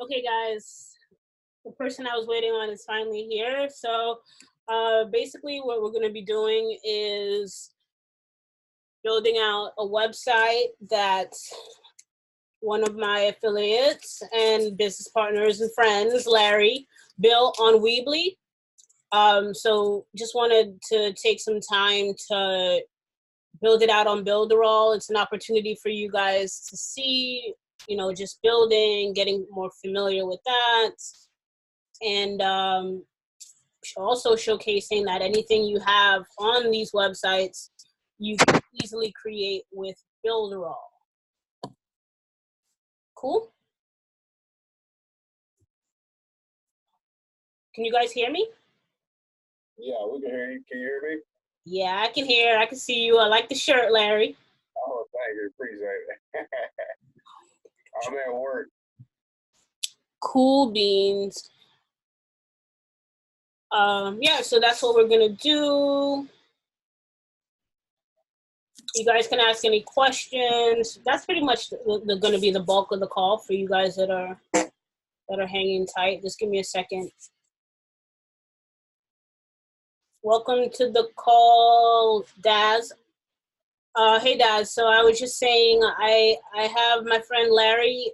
Okay, guys, the person I was waiting on is finally here. So basically what we're going to be doing is building out a website that one of my affiliates and business partners and friends, Larry, built on Weebly. So just wanted to take some time to build it out on Builderall. It's an opportunity for you guys to see, you know, just building, getting more familiar with that. And also showcasing that anything you have on these websites, you can easily create with Builderall. Cool? Can you guys hear me? Yeah, we can hear you. Can you hear me? Yeah, I can hear. I can see you. I like the shirt, Larry. Oh, thank you. Appreciate it. I'm at work. Cool beans. Yeah, so that's what we're gonna do. You guys can ask any questions. That's pretty much gonna be the bulk of the call for you guys that are hanging tight. Just give me a second. Welcome to the call, Daz. Hey, Daz. So I was just saying, I have my friend Larry.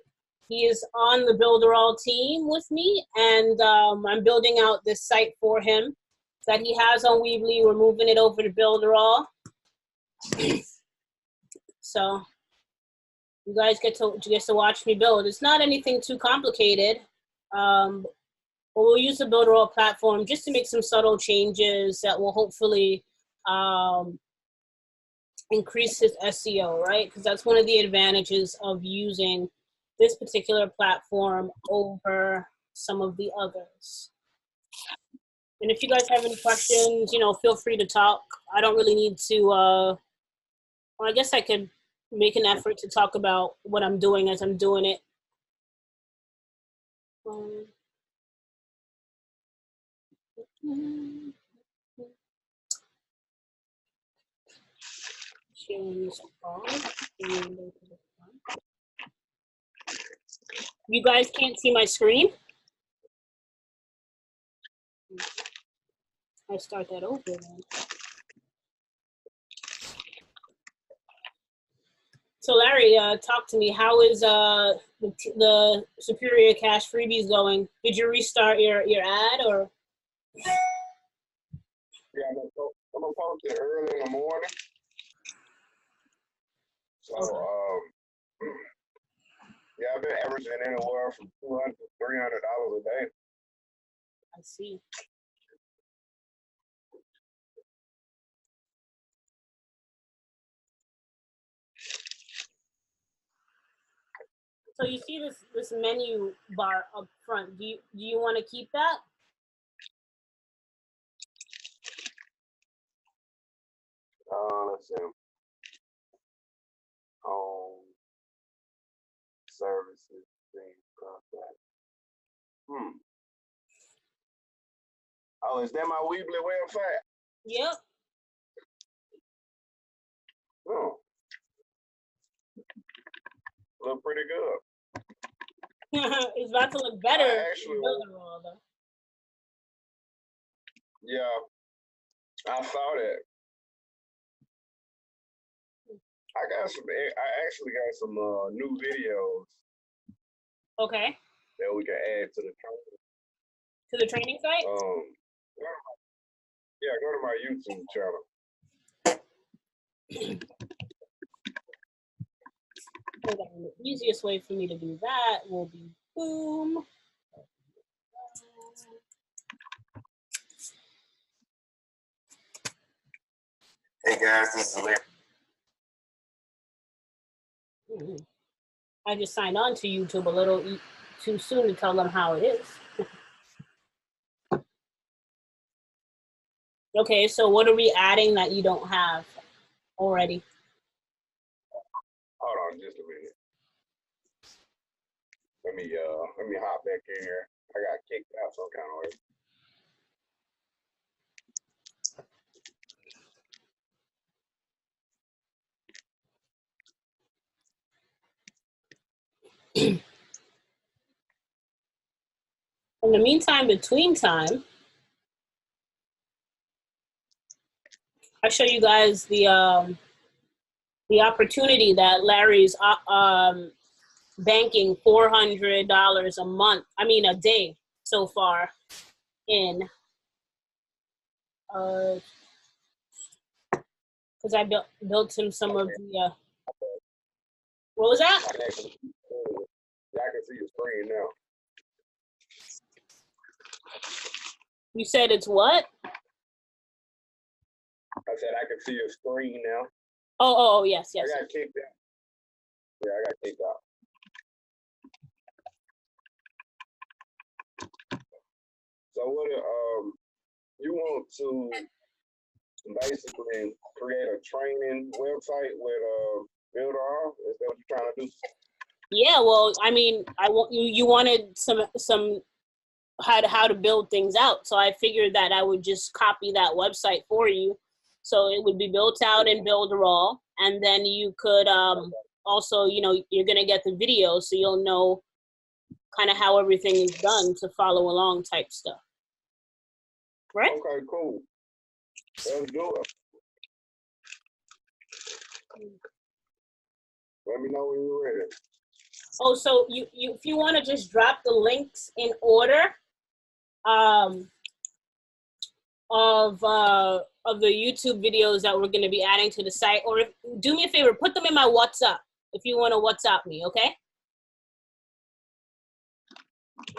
He is on the Builderall team with me, and I'm building out this site for him that he has on Weebly. We're moving it over to Builderall. So you guys get to watch me build. It's not anything too complicated. But we'll use the Builderall platform just to make some subtle changes that will hopefully increase his SEO, right? Because that's one of the advantages of using this particular platform over some of the others. And if you guys have any questions, you know, feel free to talk. I don't really need to, well, I guess I could make an effort to talk about what I'm doing as I'm doing it. You guys can't see my screen? I start that over then. So Larry, talk to me. How is the Superior Cash Freebies going? Did you restart your ad or? Yeah, I'm gonna post it early in the morning. So yeah, I've been averaging anywhere from $200 to $300 a day. I see. So you see this menu bar up front. Do you want to keep that? Let's see. Home services, things, contact. Oh, is that my Weebly website? Yep. Oh. Look pretty good. It's about to look better. Yeah, I saw that. I actually got some new videos. Okay. That we can add to the training. To the training site? Yeah, go to my YouTube channel. hold on. The easiest way for me to do that will be boom. Hey guys, this is Larry. I just signed on to YouTube a little too soon to tell them how it is. Okay, so what are we adding that you don't have already? Hold on just a minute. Let me hop back in here. I got kicked out some kind of way. In the meantime, between time, I'll show you guys the opportunity that Larry's banking $400 a month. I mean a day so far in. Because I built him some of the. What was that? I can see your screen now. You said it's what? I said I can see your screen now. Oh, yes. I got kicked out. Yeah, I got kicked out. So what? You want to basically create a training website with Builderall? Is that what you're trying to do? Yeah. Well, I mean, I want you wanted some how to build things out. So I figured that I would just copy that website for you. So it would be built out in Builderall, and then you could also, you're gonna get the video, so you'll know kind of how everything is done to follow along type stuff. Right? Okay, cool. Let's do it. Let me know when you're ready. Oh, so you if you want to just drop the links in order of the YouTube videos that we're going to be adding to the site, or do me a favor, put them in my WhatsApp if you want to WhatsApp me, okay?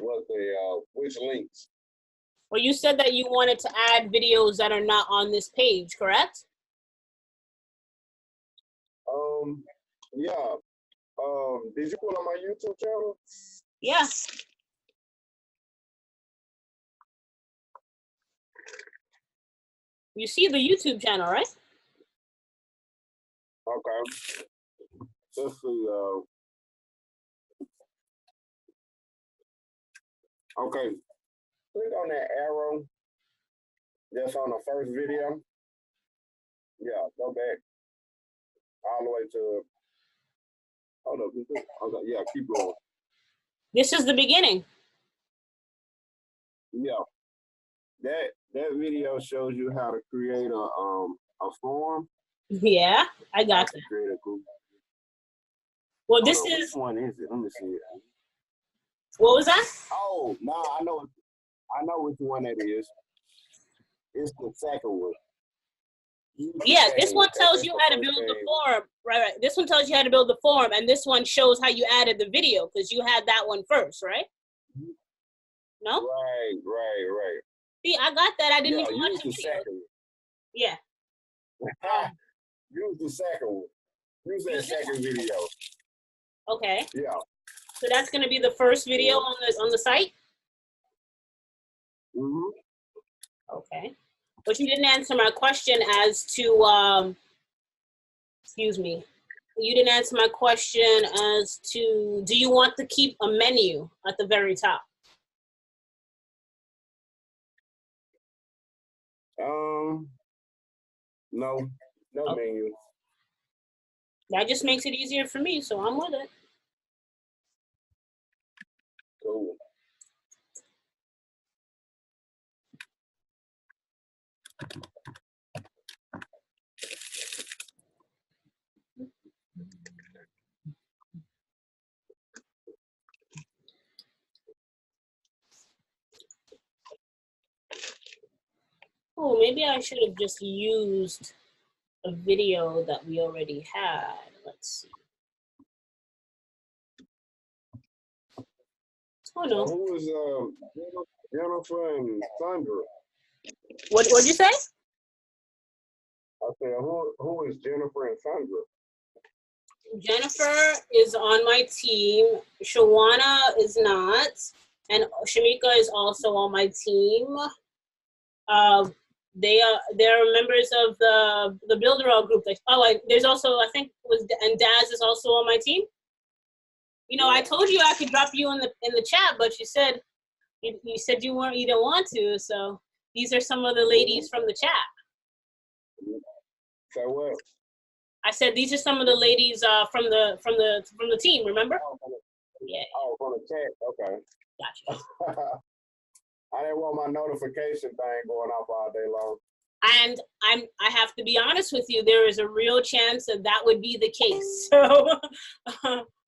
What which links? Well, you said that you wanted to add videos that are not on this page, correct? Yeah. Did you put on my YouTube channel? Yeah. You see the YouTube channel, right? Okay. Let's see. Okay. Click on that arrow that's on the first video. Yeah, go back all the way to. Hold up. Okay, yeah, keep going. This is the beginning. Yeah. That video shows you how to create a form. Yeah, I got that. Create a group. Well, this is. Which one is it? Let me see it. What was that? Oh, no, I know which one it is. It's the second one. Yeah, this one tells you how to build the form. Right. This one tells you how to build the form, and this one shows how you added the video because you had that one first, right? No? Right. See, I got that. I didn't even watch use the second one. Yeah. Use the second one. Use that second video. Okay. Yeah. So that's going to be the first video on the site? Mm-hmm. Okay. But you didn't answer my question as to, excuse me. You didn't answer my question as to, do you want to keep a menu at the very top? No menu. That just makes it easier for me, so I'm with it. Cool. Oh, maybe I should have just used a video that we already had. Let's see. Oh no. Who is Jennifer and Sandra? What'd you say? I said, who is Jennifer and Sandra? Jennifer is on my team. Shawana is not, and Shamika is also on my team. They're members of the Builderall group. There's also, I think and Daz is also on my team. You know, I told you I could drop you in the chat, but you said you said you didn't want to. So these are some of the ladies from the chat. So what? I said these are some of the ladies from the team. Remember? Yeah. Oh, from the chat. Okay. Gotcha. I didn't want my notification thing going off all day long. And I have to be honest with you, there is a real chance that would be the case. So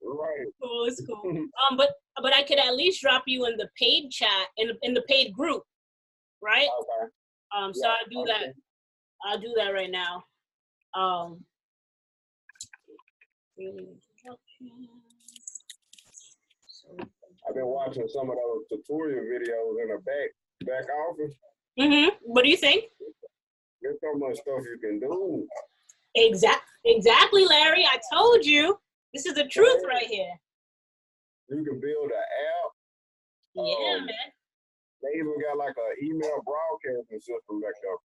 right. Cool, it's cool. But I could at least drop you in the paid chat, in the paid group, right? Okay. So I'll do that. I'll do that right now. I've been watching some of those tutorial videos in the back office. What do you think? There's so much stuff you can do. Exactly, Larry. I told you. This is the truth right here. You can build an app. Yeah, man. They even got like an email broadcasting system back there.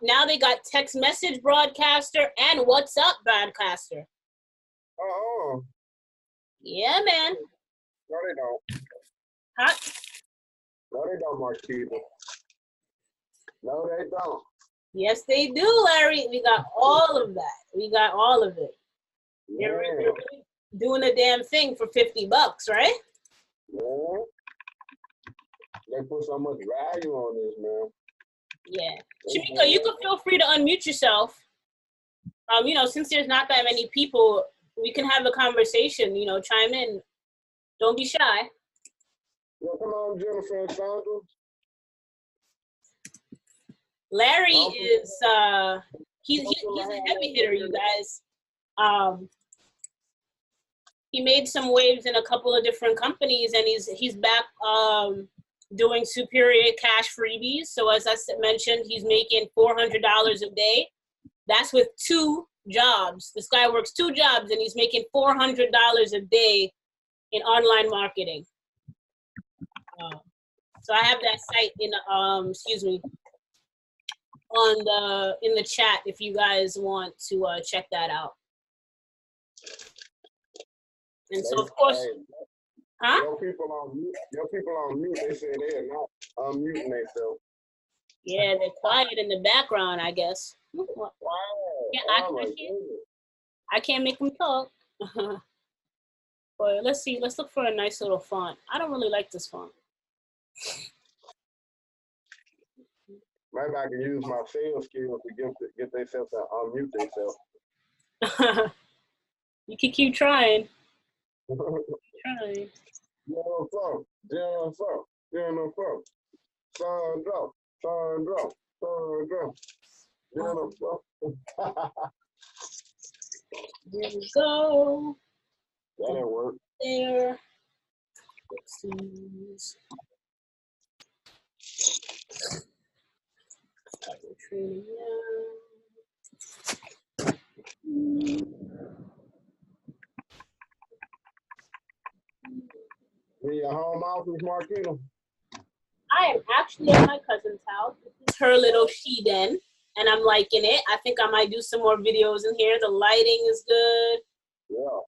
Now they got text message broadcaster and WhatsApp broadcaster. Oh. Yeah, man. No, they don't. Huh? No, they don't, Makeda. No, they don't. Yes, they do, Larry. We got all of that. We got all of it. Yeah. They're really doing a damn thing for $50, right? Yeah. They put so much value on this, man. Yeah. Shamika, you can feel free to unmute yourself. You know, since there's not that many people, we can have a conversation, you know, chime in. Don't be shy. Yeah, come on, Jennifer and Sandra. Larry is he's a heavy hitter, you guys. He made some waves in a couple of different companies, and he's back doing Superior Cash Freebies. So as I mentioned, he's making $400 a day. That's with 2 jobs. This guy works 2 jobs, and he's making $400 a day in online marketing. So I have that site in in the chat if you guys want to check that out. And so of course, huh? Your people on mute, they say they are not unmuting themselves. Yeah, they're quiet in the background, I guess. Wow. Yeah, I can't make them talk. But let's see, let's look for a nice little font. I don't really like this font. Maybe I can use my sales skills to get themselves to unmute themselves. You can keep trying. There we go. That didn't work. There. Let's start the training now. In your home office, Makeda? I am actually at my cousin's house. This is her little she den, and I'm liking it. I think I might do some more videos in here. The lighting is good. Yeah.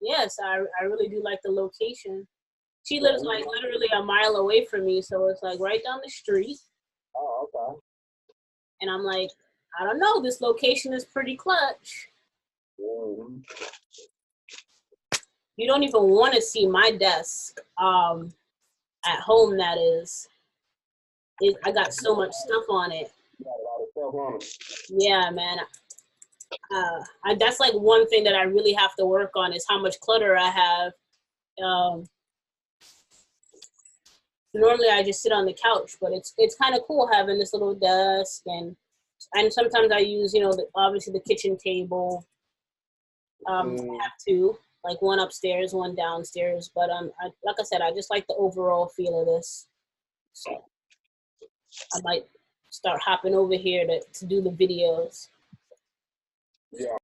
Yes, I really do like the location. She lives like literally a mile away from me, so it's like right down the street. Oh, okay. And I'm like, I don't know, this location is pretty clutch. Mm-hmm. You don't even want to see my desk at home, that is. I got so much stuff on it. You got a lot of stuff on it. Yeah, man. That's like one thing that I really have to work on is how much clutter I have. Normally I just sit on the couch, but it's kind of cool having this little desk, and sometimes I use, you know, obviously the kitchen table. I have to. like one upstairs, one downstairs. But like I said, I just like the overall feel of this. So I might start hopping over here to do the videos. Yeah.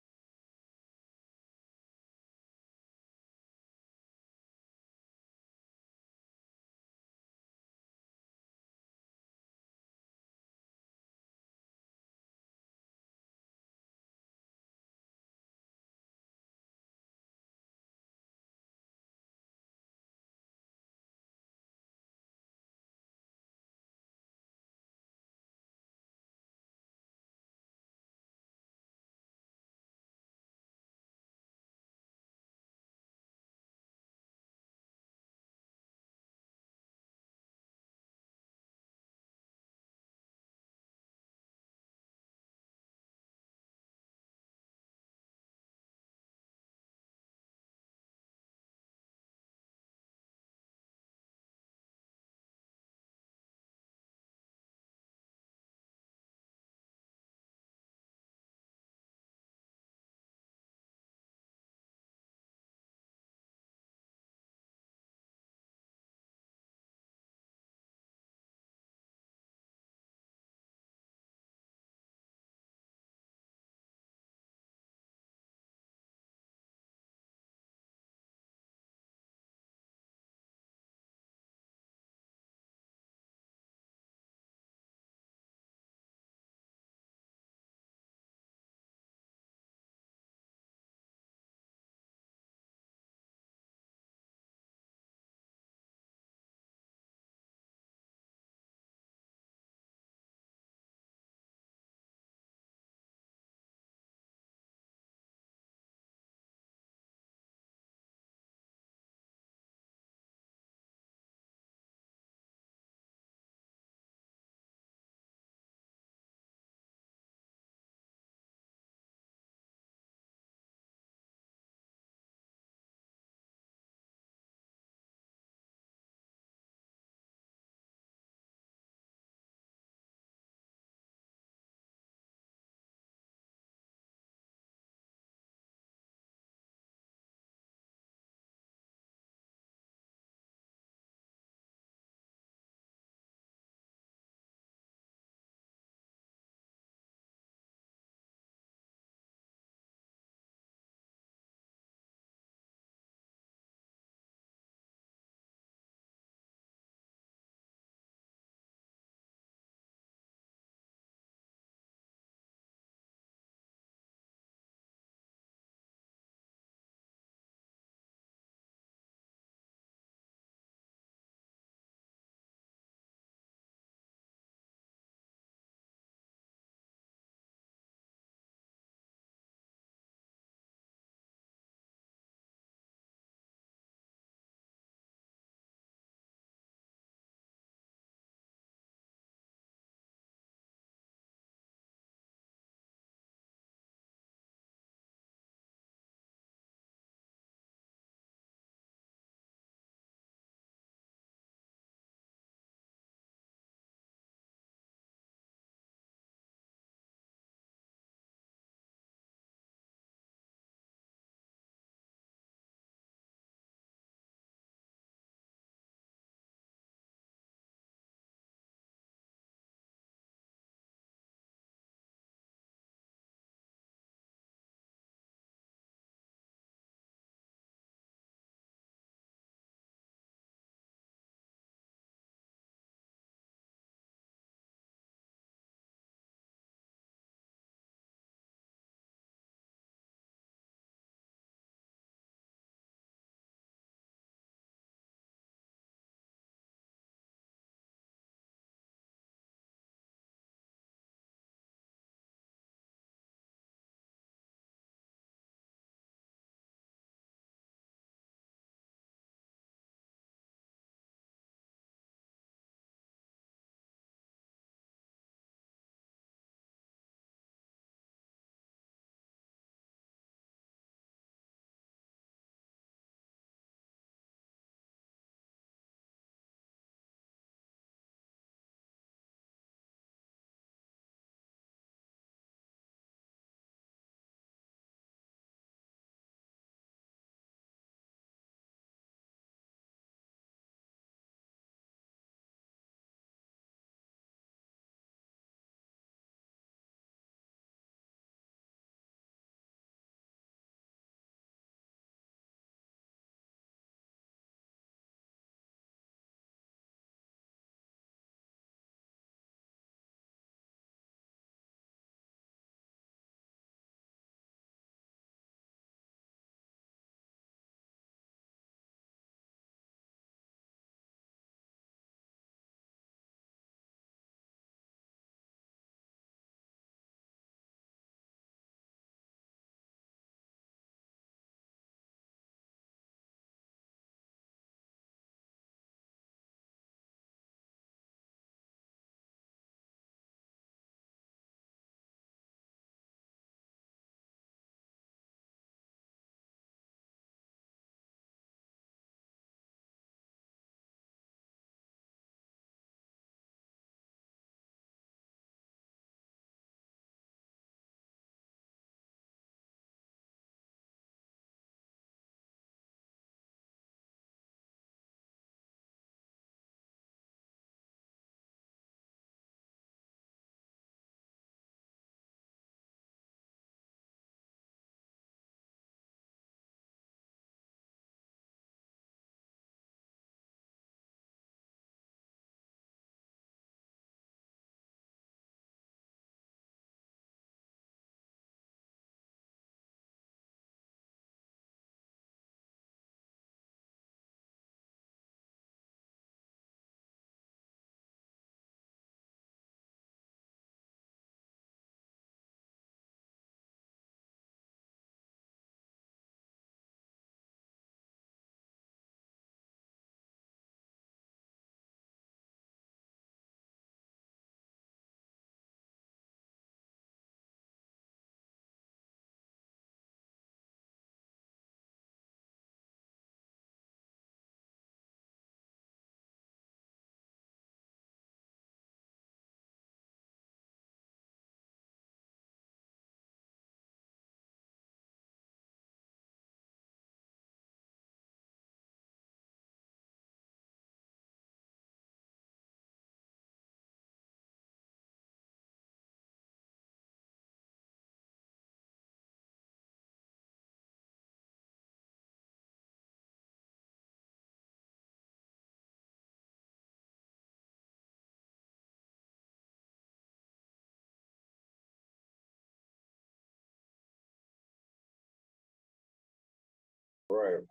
Right.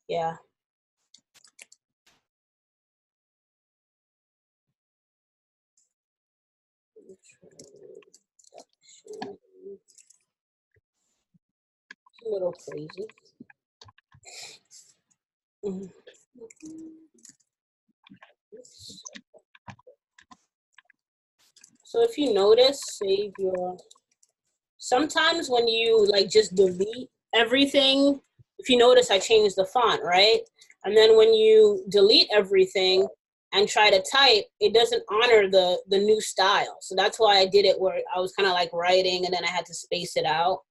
Yeah. A little crazy. So if you notice, save your, sometimes when you like just delete everything, if you notice I changed the font, right? And then when you delete everything and try to type, it doesn't honor the new style. So that's why I did it where I was kind of like writing and then I had to space it out.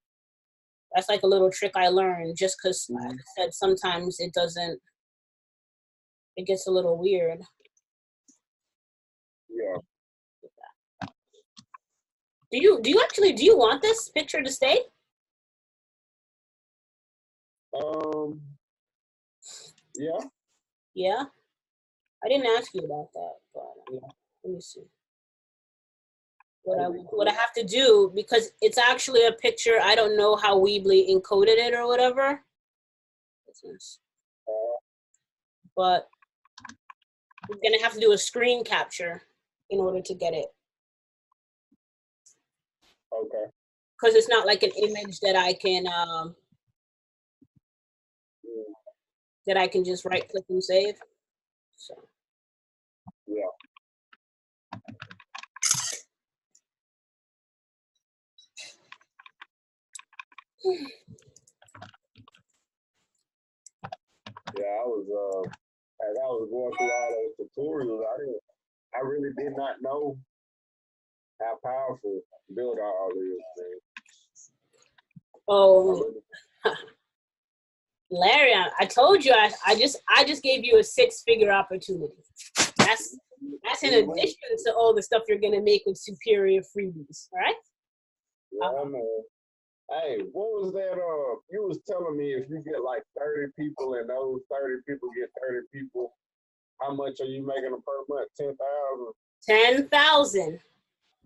That's like a little trick I learned just because like I said, sometimes it doesn't, it gets a little weird. Yeah. Do you want this picture to stay? Yeah. Yeah. I didn't ask you about that, but let me see. What I have to do, because it's actually a picture, I don't know how Weebly encoded it or whatever. But we're gonna have to do a screen capture in order to get it. Okay. Because it's not like an image that I can just right click and save. So yeah. Yeah, as I was going through all those tutorials, I really did not know how powerful Builderall is, man. oh Larry, I told you I just gave you a 6-figure opportunity. That's in addition to all the stuff you're gonna make with Superior Freebies, all right? Yeah, man. Hey, what was that? You was telling me if you get like 30 people and those 30 people get 30 people, how much are you making per month? 10,000. 10,000.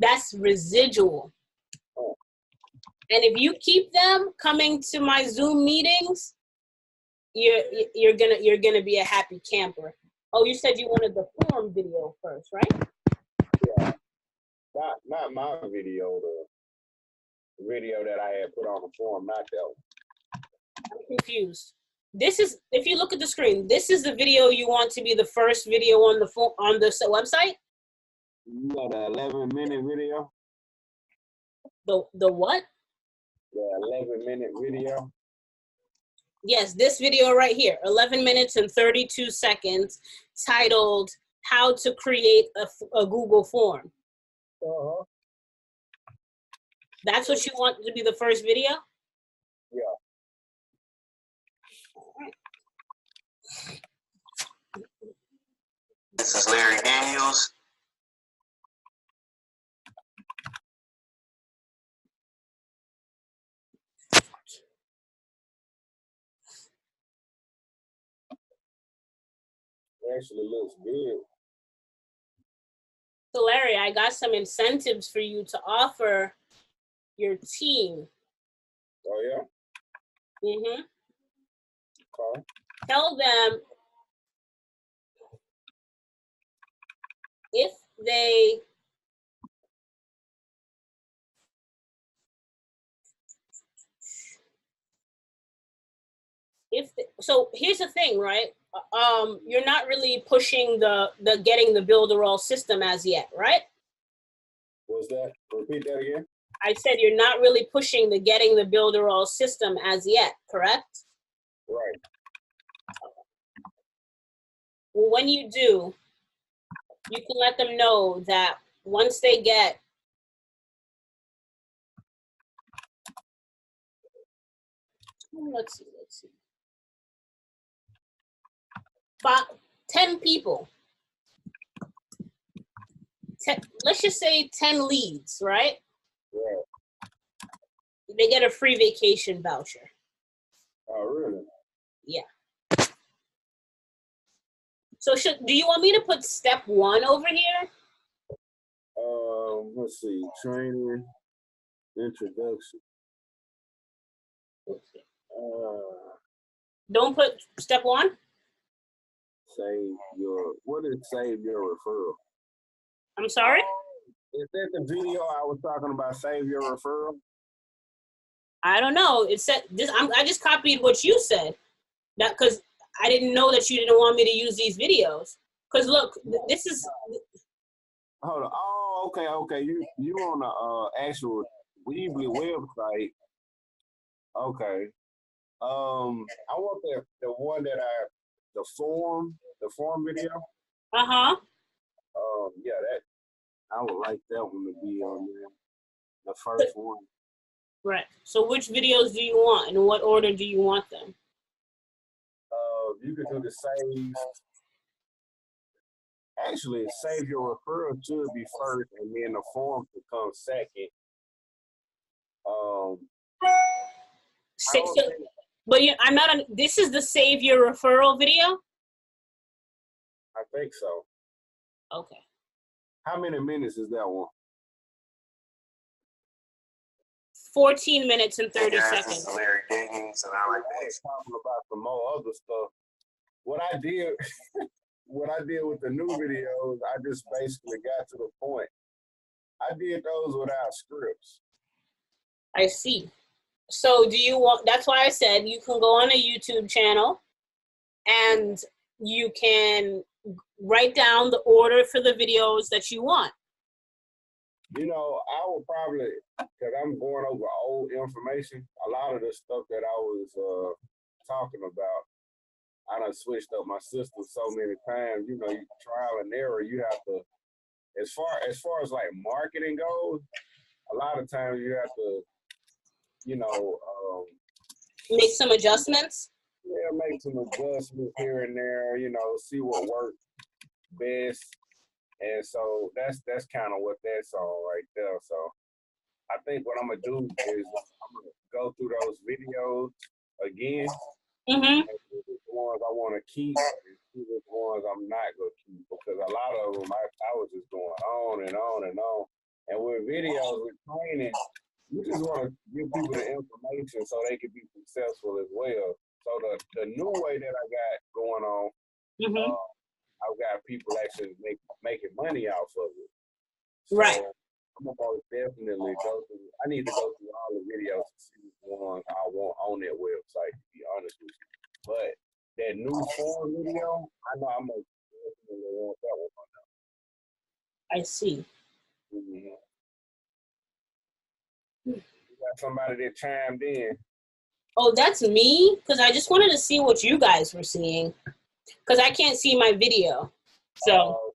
That's residual. Oh. And if you keep them coming to my Zoom meetings, you're gonna be a happy camper. Oh, you said you wanted the form video first, right? Yeah. Not my video, the video that I had put on the form, not that one. I'm confused. This is, if you look at the screen, this is the video you want to be the first video on the website? No, the 11-minute video. The what? The 11-minute video. Yes, this video right here, 11 minutes and 32 seconds, titled How to Create a Google Form. Uh-huh. That's what you want to be the first video? Yeah. This is Larry Daniels. It actually looks good. So Larry, I got some incentives for you to offer your team. Oh yeah? Mm-hmm. Okay. Tell them if they so here's the thing, right? You're not really pushing the getting the Builderall system as yet, right? What's that? Repeat that again. I said you're not really pushing the getting the Builderall system as yet, correct? Right. Well, when you do, you can let them know that once they get let's see 10 people, let's just say 10 leads, right? Yeah. They get a free vacation voucher. Oh, really? Yeah. So do you want me to put step 1 over here? Let's see. Training, introduction. Don't put step 1. What is save your referral? I'm sorry? Is that the video I was talking about, save your referral? I don't know. It said this. I just copied what you said. That because I didn't know that you didn't want me to use these videos. Because look, this is. Hold on. Oh, okay. You on the actual Weebly website? Okay. I want the one that the form video. Yeah, that I would like that one to be on there. The first one. Right. So which videos do you want? In what order do you want them? You could do the save. Actually, save your referral should be first, and then the form could come second. But I'm not on. This is the save your referral video. I think so. Okay. How many minutes is that one? 14 minutes and 30 seconds. This is Larry Gaines, and I like I was talking about some more other stuff. What I did with the new videos, I just basically got to the point. I did those without scripts. I see. So do you want, that's why I said you can go on a YouTube channel and you can write down the order for the videos that you want. You know, I will probably, because I'm going over old information, a lot of the stuff that I was talking about, I done switched up my system so many times. You know, you trial and error, you have to, as far as like marketing goes, a lot of times you have to, you know, make some adjustments. Yeah, make some adjustments here and there, you know, see what works best. And so that's kind of what that's on right there. So I think what I'm gonna do is I'm gonna go through those videos again, and see which ones I want to keep, and see which ones I'm not gonna keep, because a lot of them I was just going on and on and on. And with videos, with training, you just want to give people the information so they can be successful as well. So the new way that I got going on, I've got people actually making money off of it. So right. I'm gonna definitely go through. I need to go through all the videos to see which ones I want on that website, to be honest with you. But that new form video, I know I'm gonna definitely want that one on there. I see. You got somebody that chimed in. Oh, that's me? Because I just wanted to see what you guys were seeing. Because I can't see my video. So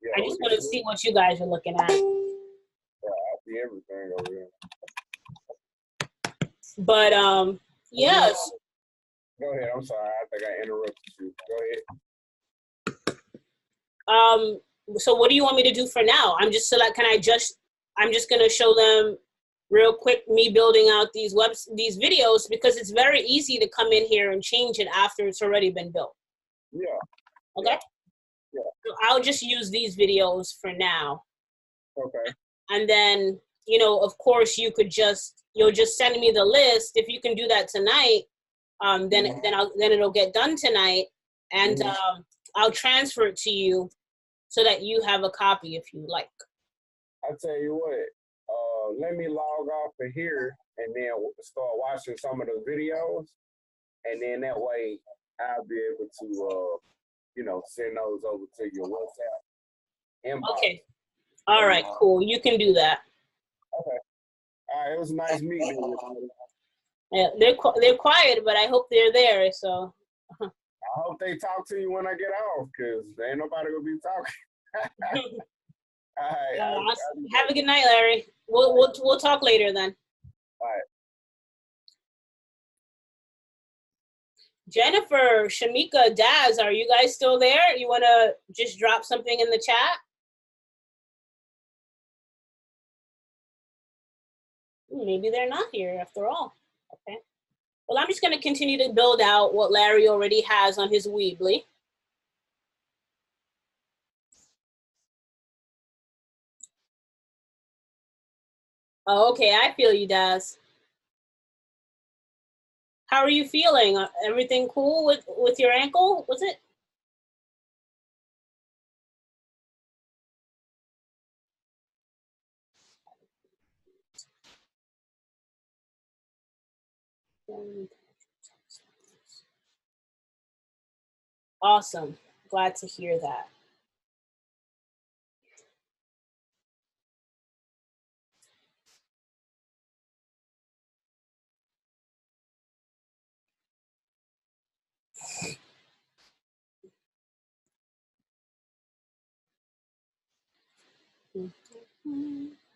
Yeah, I just want to see what you guys are looking at. Yeah, I see everything over here. But, yes. Go ahead. I'm sorry. I think I interrupted you. Go ahead. So what do you want me to do for now? I'm just going to show them real quick me building out these videos, because it's very easy to come in here and change it after it's already been built. Yeah. Okay? Yeah. So I'll just use these videos for now. Okay. And then, you know, of course you'll just send me the list. If you can do that tonight, then it'll get done tonight, and I'll transfer it to you so that you have a copy if you like. I tell you what, let me log off of here and then start watching some of the videos, and then that way I'll be able to, you know, send those over to your WhatsApp inbox. Okay. All right, cool. You can do that. Okay. All right, it was nice meeting you. Yeah, they're quiet, but I hope they're there. So. I hope they talk to you when I get off, because ain't nobody gonna be talking. All right. Have a good night, Larry. We'll talk later then. All right. Jennifer, Shamika, Daz, are you guys still there? You want to just drop something in the chat? Maybe they're not here after all. Okay. Well, I'm just going to continue to build out what Larry already has on his Weebly. Oh, okay. I feel you, Daz. How are you feeling? Everything cool with your ankle? Was it? Awesome. Glad to hear that.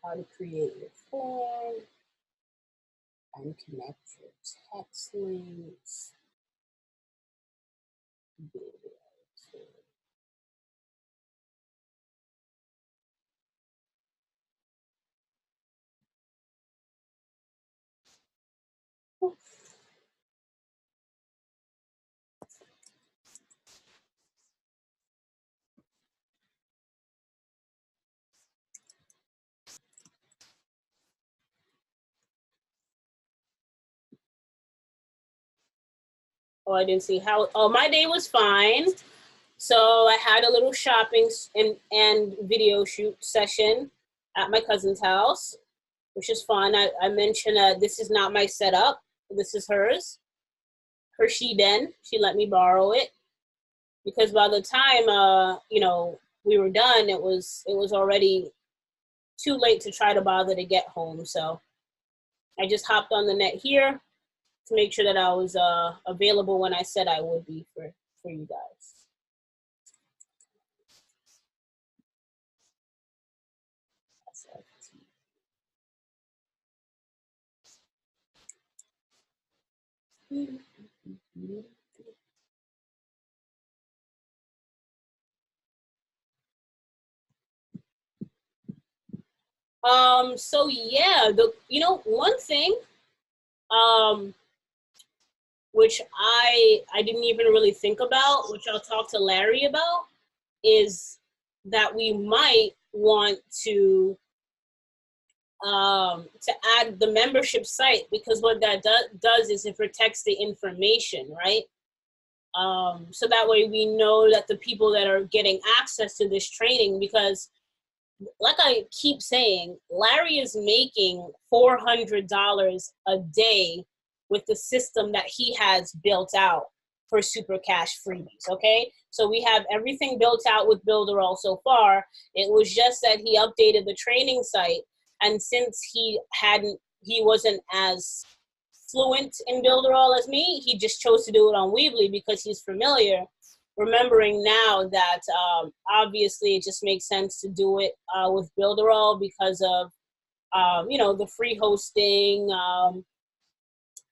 How to create your form and connect your text links. Oh, I didn't see how. Oh, my day was fine. So I had a little shopping and video shoot session at my cousin's house, which is fun. I mentioned this is not my setup. This is hers. Her Shiden. She let me borrow it because by the time you know, we were done, it was already too late to try to bother to get home. So I just hopped on the net here to make sure that I was available when I said I would be for you guys. So yeah, you know, one thing, which I didn't even really think about, which I'll talk to Larry about, is that we might want to add the membership site, because what that does is it protects the information, right? So that way we know that the people that are getting access to this training, because like I keep saying, Larry is making $400 a day with the system that he has built out for Super Cash Freebies, okay? So we have everything built out with Builderall so far. It was just that he updated the training site, and since he wasn't as fluent in Builderall as me, he just chose to do it on Weebly because he's familiar. Remembering now that obviously it just makes sense to do it with Builderall because of you know, the free hosting,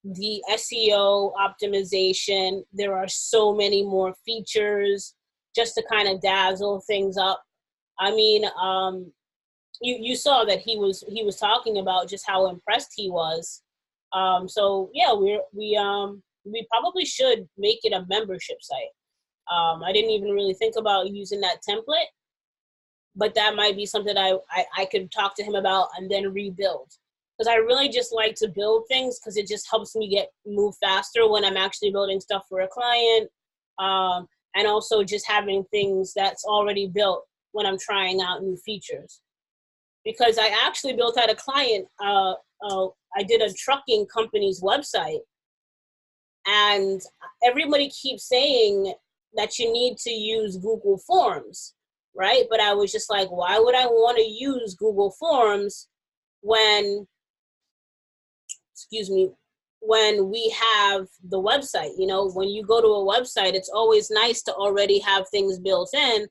the SEO optimization. There are so many more features just to kind of dazzle things up. I mean, you saw that he was talking about just how impressed he was. So yeah, we probably should make it a membership site. I didn't even really think about using that template, but that might be something I could talk to him about and then rebuild. Because I really just like to build things because it just helps me move faster when I'm actually building stuff for a client. And also just having things that's already built when I'm trying out new features. Because I actually built out a client, I did a trucking company's website, and everybody keeps saying that you need to use Google Forms, right? But I was just like, why would I want to use Google Forms when, excuse me, when we have the website? You know, when you go to a website, it's always nice to already have things built in,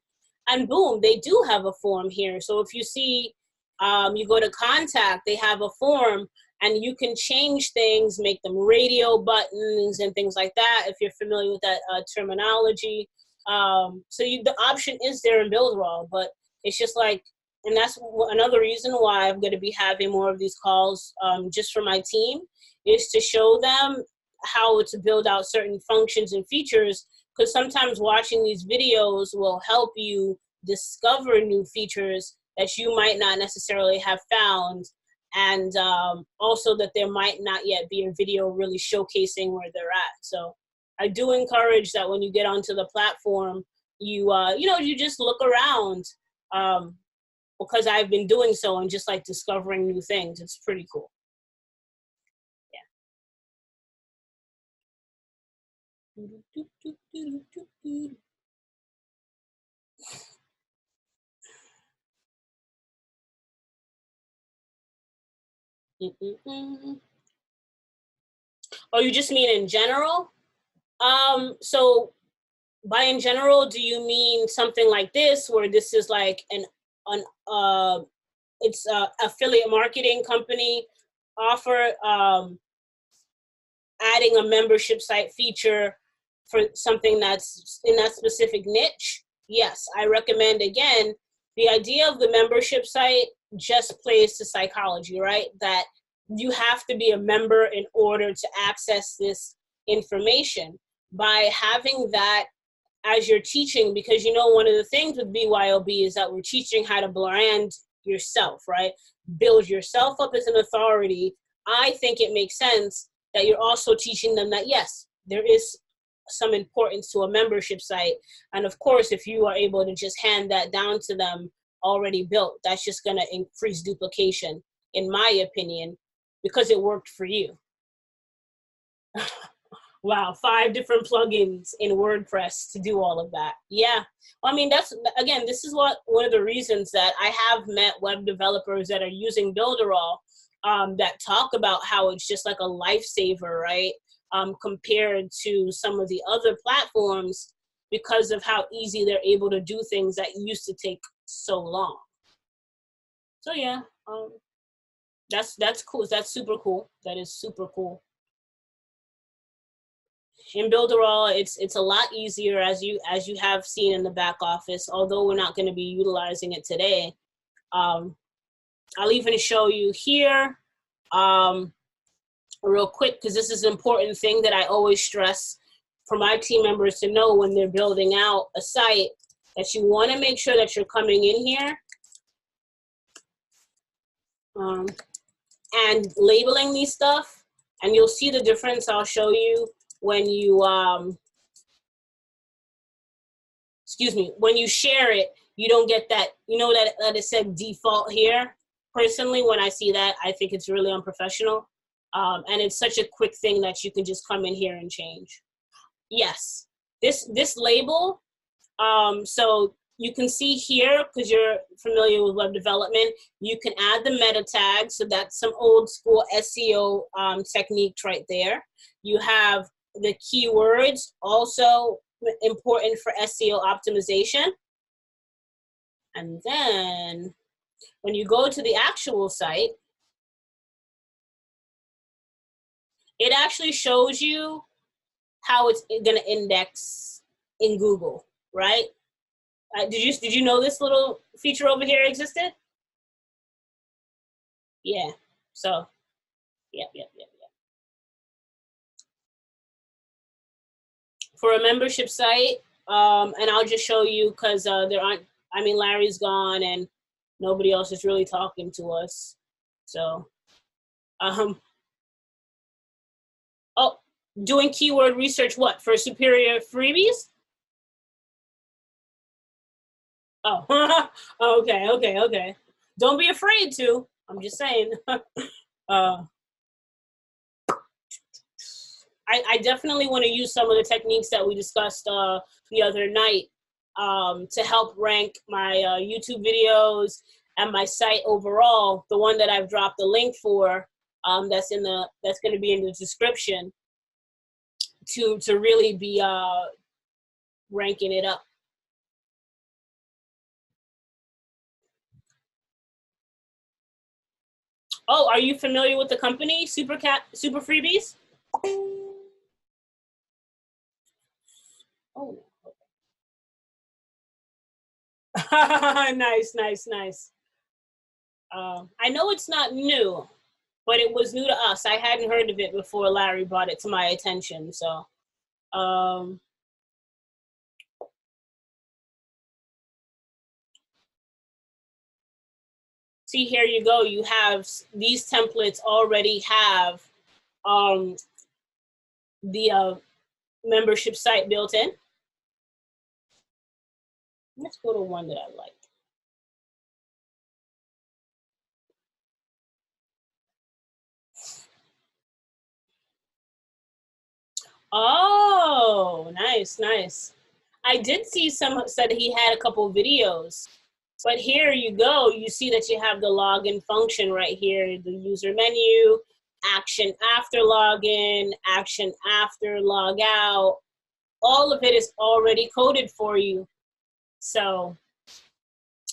and boom, they do have a form here. So if you see, you go to contact, they have a form, and you can change things, make them radio buttons and things like that, if you're familiar with that terminology. So the option is there in Builderall, but it's just like, and that's another reason why I'm going to be having more of these calls just for my team, is to show them how to build out certain functions and features, because sometimes watching these videos will help you discover new features that you might not necessarily have found and also that there might not yet be a video really showcasing where they're at. So I do encourage that when you get onto the platform, you you just look around, because I've been doing so and just like discovering new things. It's pretty cool. Yeah. Oh, you just mean in general? So by in general, do you mean something like this, where this is like it's a affiliate marketing company offer, adding a membership site feature for something that's in that specific niche? Yes, I recommend, again, the idea of the membership site just plays to psychology, right? That you have to be a member in order to access this information. By having that as you're teaching, because one of the things with BYOB is that we're teaching how to brand yourself, right? Build yourself up as an authority. I think it makes sense that you're also teaching them that, yes, there is some importance to a membership site. And of course, if you are able to just hand that down to them already built, that's just going to increase duplication, in my opinion, because it worked for you. Wow, 5 different plugins in WordPress to do all of that. Yeah, I mean, that's, again, this is one of the reasons that I have met web developers that are using Builderall, that talk about how it's just like a lifesaver, right? Compared to some of the other platforms, because of how easy they're able to do things that used to take so long. So yeah, that's cool. That's super cool. That is super cool. In Builderall, it's a lot easier, as you have seen in the back office, although we're not going to be utilizing it today. I'll even show you here real quick, because this is an important thing that I always stress for my team members to know when they're building out a site, that you want to make sure that you're coming in here and labeling these stuff, and you'll see the difference. I'll show you when you when you share it, you don't get that, that it said default here. Personally, when I see that, I think it's really unprofessional. And it's such a quick thing that you can just come in here and change. Yes, this label, so you can see here, because you're familiar with web development, you can add the meta tag. So that's some old school SEO techniques right there. You have the keywords, also important for SEO optimization. And then when you go to the actual site, it actually shows you how it's going to index in Google, right? Did you know this little feature over here existed? Yeah. So, yep. For a membership site, and I'll just show you, because there aren't, I mean, Larry's gone and nobody else is really talking to us. So, oh, doing keyword research, what, for Superior Freebies? Oh, okay. Don't be afraid to. I'm just saying. I definitely want to use some of the techniques that we discussed the other night to help rank my YouTube videos and my site overall. The one that I've dropped the link for, that's going to be in the description, to really be ranking it up. Oh, are you familiar with the company Super Freebies? Oh. Nice. I know it's not new, but it was new to us. I hadn't heard of it before Larry brought it to my attention. So, see, here you go. You have these templates already have the membership site built in. Let's go to one that I like. Oh, nice, nice. I did see someone said he had a couple videos, but here you go. You see that you have the login function right here, the user menu, action after login, action after log out. All of it is already coded for you. So,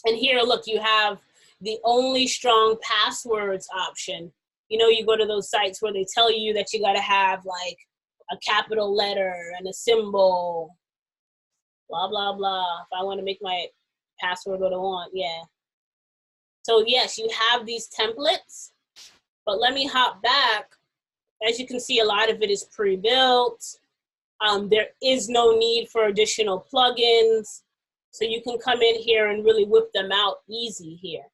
and here, look, you have the only strong passwords option. You know, you go to those sites where they tell you that you got to have like a capital letter and a symbol, blah, blah, blah. If I want to make my password what I want, yeah. So yes, you have these templates, but let me hop back. As you can see, a lot of it is pre-built. There is no need for additional plugins. So you can come in here and really whip them out easy here.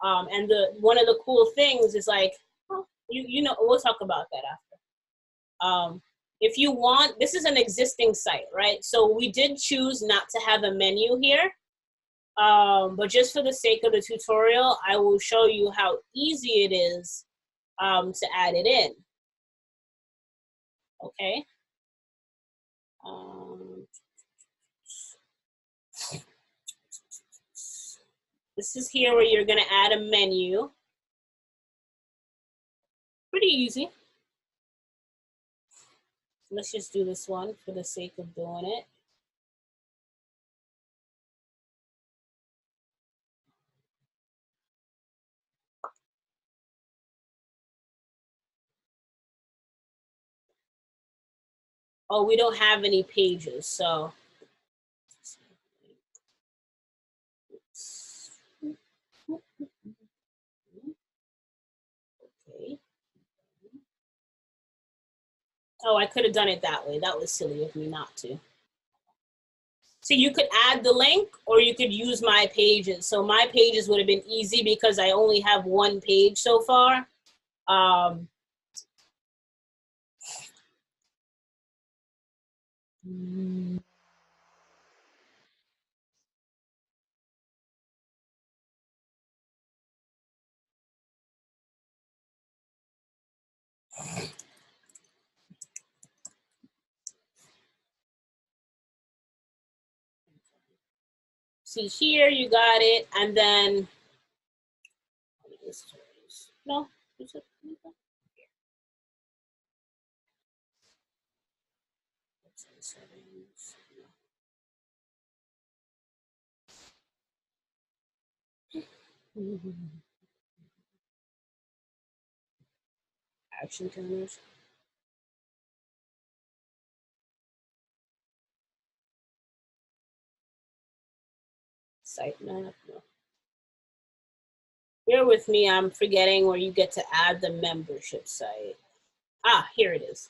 And one of the cool things is like, you know, we'll talk about that after. If you want, this is an existing site, right? So we did choose not to have a menu here. But just for the sake of the tutorial, I will show you how easy it is to add it in. Okay. This is here where you're going to add a menu. Pretty easy. Let's just do this one for the sake of doing it. Oh, we don't have any pages, so. Okay. Oh, I could have done it that way. That was silly of me not to. So you could add the link or you could use my pages. So my pages would have been easy because I only have one page so far. See here, you got it. And then, no, action counters. Site map, no. Bear with me, I'm forgetting where you get to add the membership site. Ah, here it is.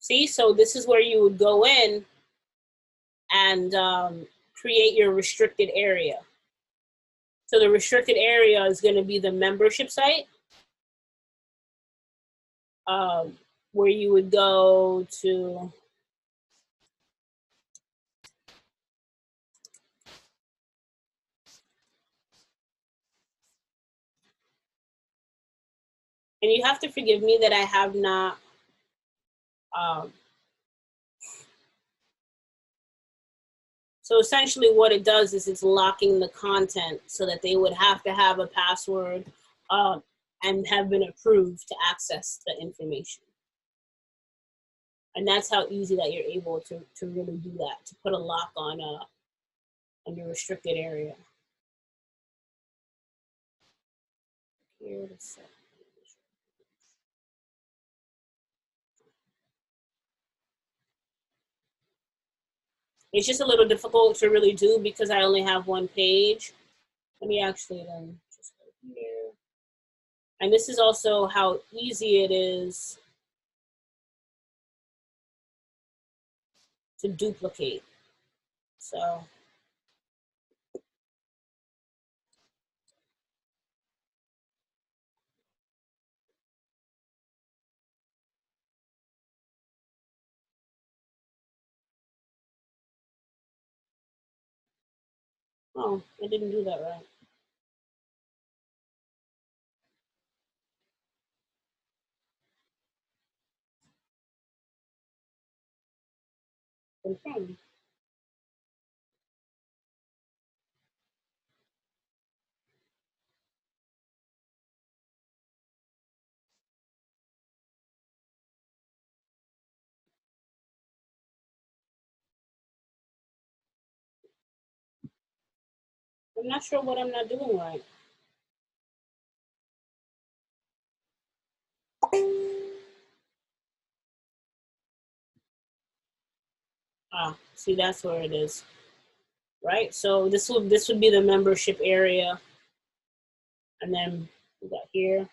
See, so this is where you would go in and create your restricted area. So the restricted area is going to be the membership site, where you would go to. And you have to forgive me that I have not so essentially what it does is it's locking the content so that they would have to have a password and have been approved to access the information. And that's how easy that you're able to really do that, to put a lock on your restricted area. Here to set. It's just a little difficult to really do because I only have one page. Let me actually then just go here. And this is also how easy it is to duplicate. So Oh, I didn't do that right. Confirm. I'm not sure what I'm not doing right. Ah, see, that's where it is, right? So this would be the membership area, and then we got here.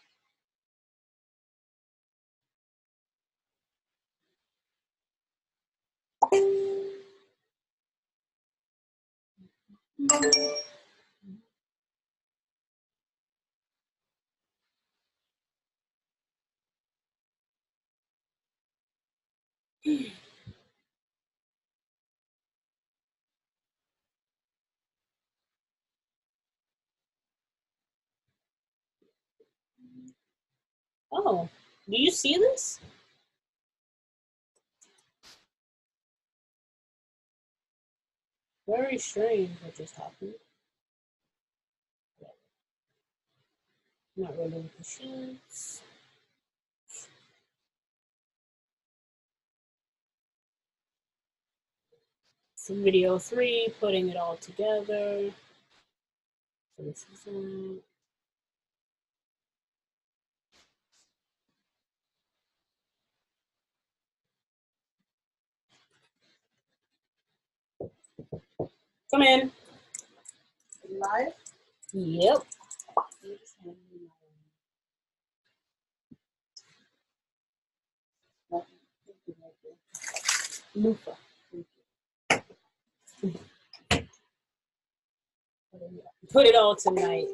Oh, do you see this? Very strange what just happened. Not really with the sheets. So video 3, putting it all together. So this is come in. Live? Yep. Lufa. Put it all tonight.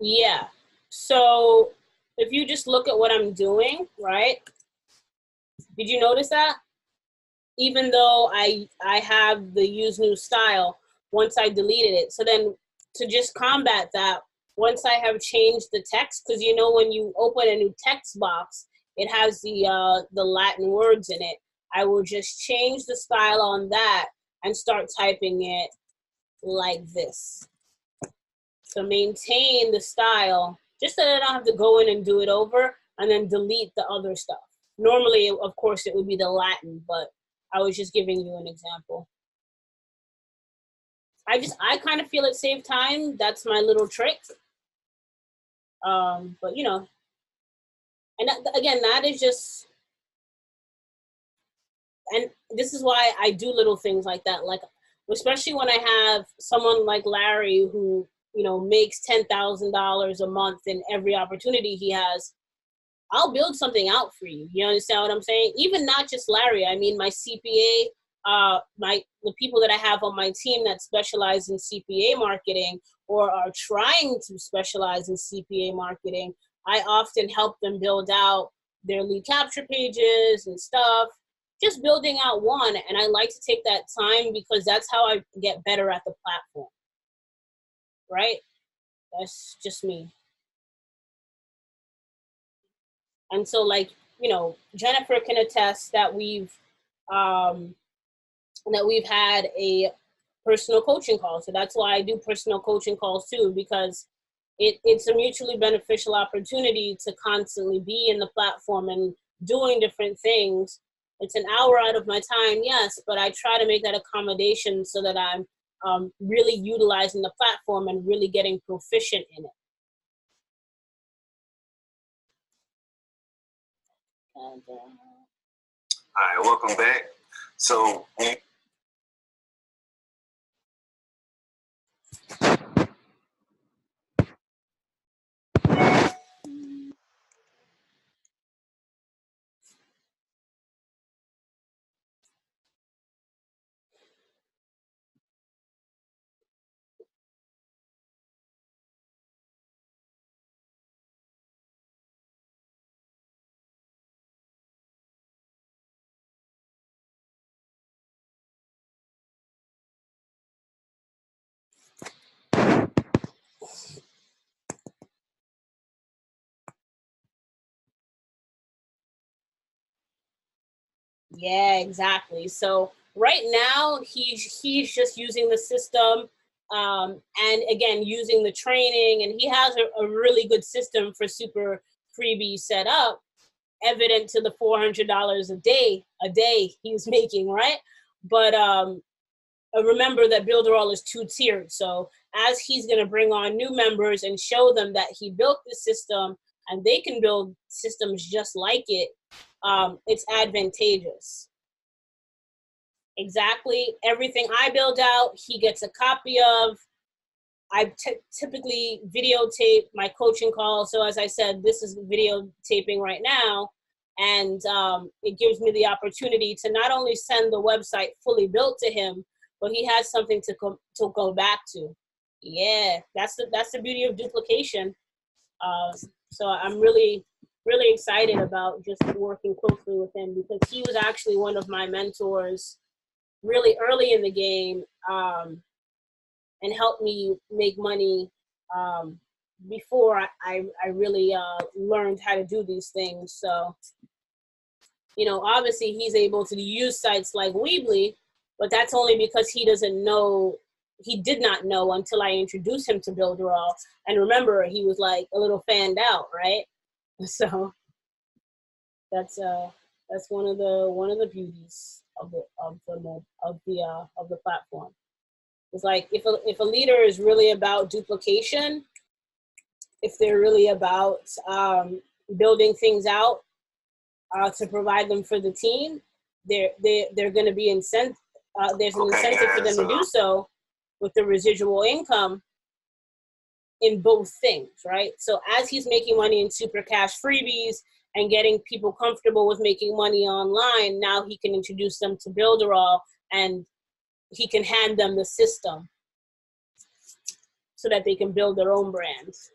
Yeah. So if you just look at what I'm doing, right? Did you notice that? Even though I have the use new style, once I deleted it. So then to just combat that, once I have changed the text, because you know when you open a new text box, it has the Latin words in it. I will just change the style on that and start typing it like this. So maintain the style, just so that I don't have to go in and do it over and then delete the other stuff. Normally, of course, it would be the Latin, but I was just giving you an example. I kind of feel it saved time. That's my little trick. But you know, and again, that is just, and this is why I do little things like that. Like, especially when I have someone like Larry who, you know, makes $10,000 a month in every opportunity he has. I'll build something out for you. You understand what I'm saying? Even not just Larry. I mean, my CPA, the people that I have on my team that specialize in CPA marketing or are trying to specialize in CPA marketing, I often help them build out their lead capture pages and stuff, just building out one. And I like to take that time because that's how I get better at the platform, right? That's just me. And so, like, you know, Jennifer can attest that we've had a personal coaching call. So that's why I do personal coaching calls too, because it's a mutually beneficial opportunity to constantly be in the platform and doing different things It's an hour out of my time, yes, but I try to make that accommodation so that I'm really utilizing the platform and really getting proficient in it. And, All right, welcome back. So yeah, exactly. So right now he's just using the system, and again using the training, and he has a really good system for super freebies set up, evident to the $400 a day he's making, right? But remember that Builderall is 2-tiered. So as he's going to bring on new members and show them that he built the system and they can build systems just like it, it's advantageous. Exactly. Everything I build out, he gets a copy of. I typically videotape my coaching call. So as I said, this is videotaping right now. And it gives me the opportunity to not only send the website fully built to him, but he has something to go back to. Yeah, that's the beauty of duplication. So I'm really excited about just working closely with him, because he was actually one of my mentors really early in the game, and helped me make money before I really learned how to do these things. So, you know, obviously he's able to use sites like Weebly, but that's only because he did not know until I introduced him to Builderall. And remember, he was like a little fanned out, right? So that's one of the beauties of the platform. It's like if a leader is really about duplication, if they're really about building things out to provide them for the team, they're going to be there's an incentive for them to do so with the residual income in both things, right? So as he's making money in super cash freebies and getting people comfortable with making money online, now he can introduce them to Builderall and he can hand them the system so that they can build their own brands.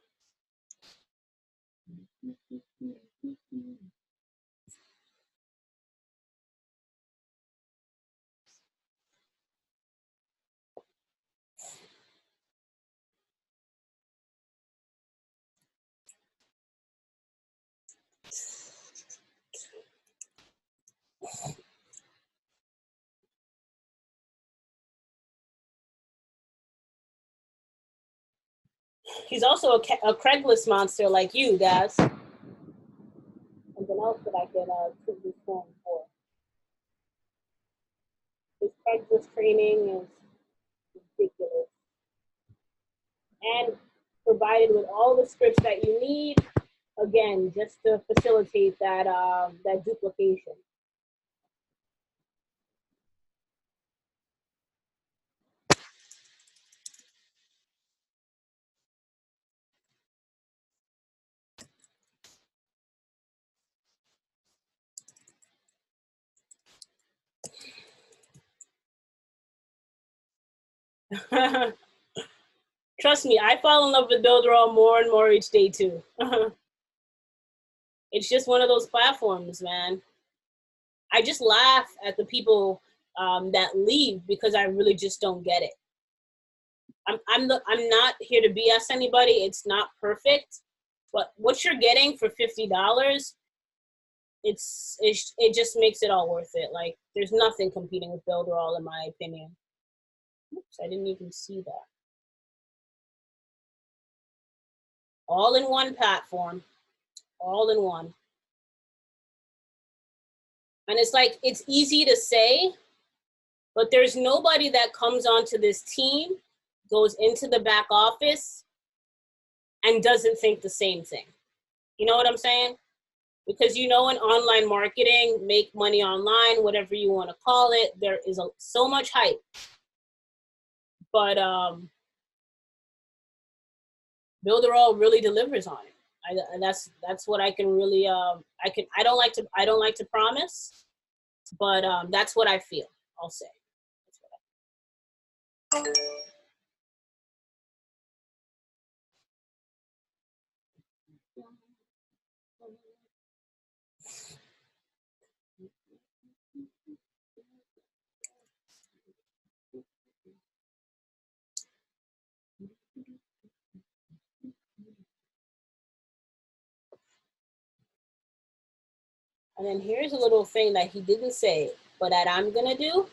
He's also a Craigslist monster like you, Daz. Something else that I can put this form for. His Craigslist training is ridiculous. And provided with all the scripts that you need, again, just to facilitate that that duplication. Trust me, I fall in love with Builderall more and more each day too. It's just one of those platforms, man. I just laugh at the people that leave because I really just don't get it. I'm not here to BS anybody. It's not perfect, but what you're getting for $50, it just makes it all worth it. Like there's nothing competing with Builderall in my opinion. Oops, I didn't even see that. All in one platform, all in one. And it's like, it's easy to say, but there's nobody that comes onto this team, goes into the back office, and doesn't think the same thing. You know what I'm saying? Because in online marketing, make money online, whatever you want to call it, there is so much hype. But Builderall really delivers on it. And that's what I can really I don't like to promise, but that's what I feel. I'll say. That's what I feel. And then here's a little thing that he didn't say, but that I'm gonna do.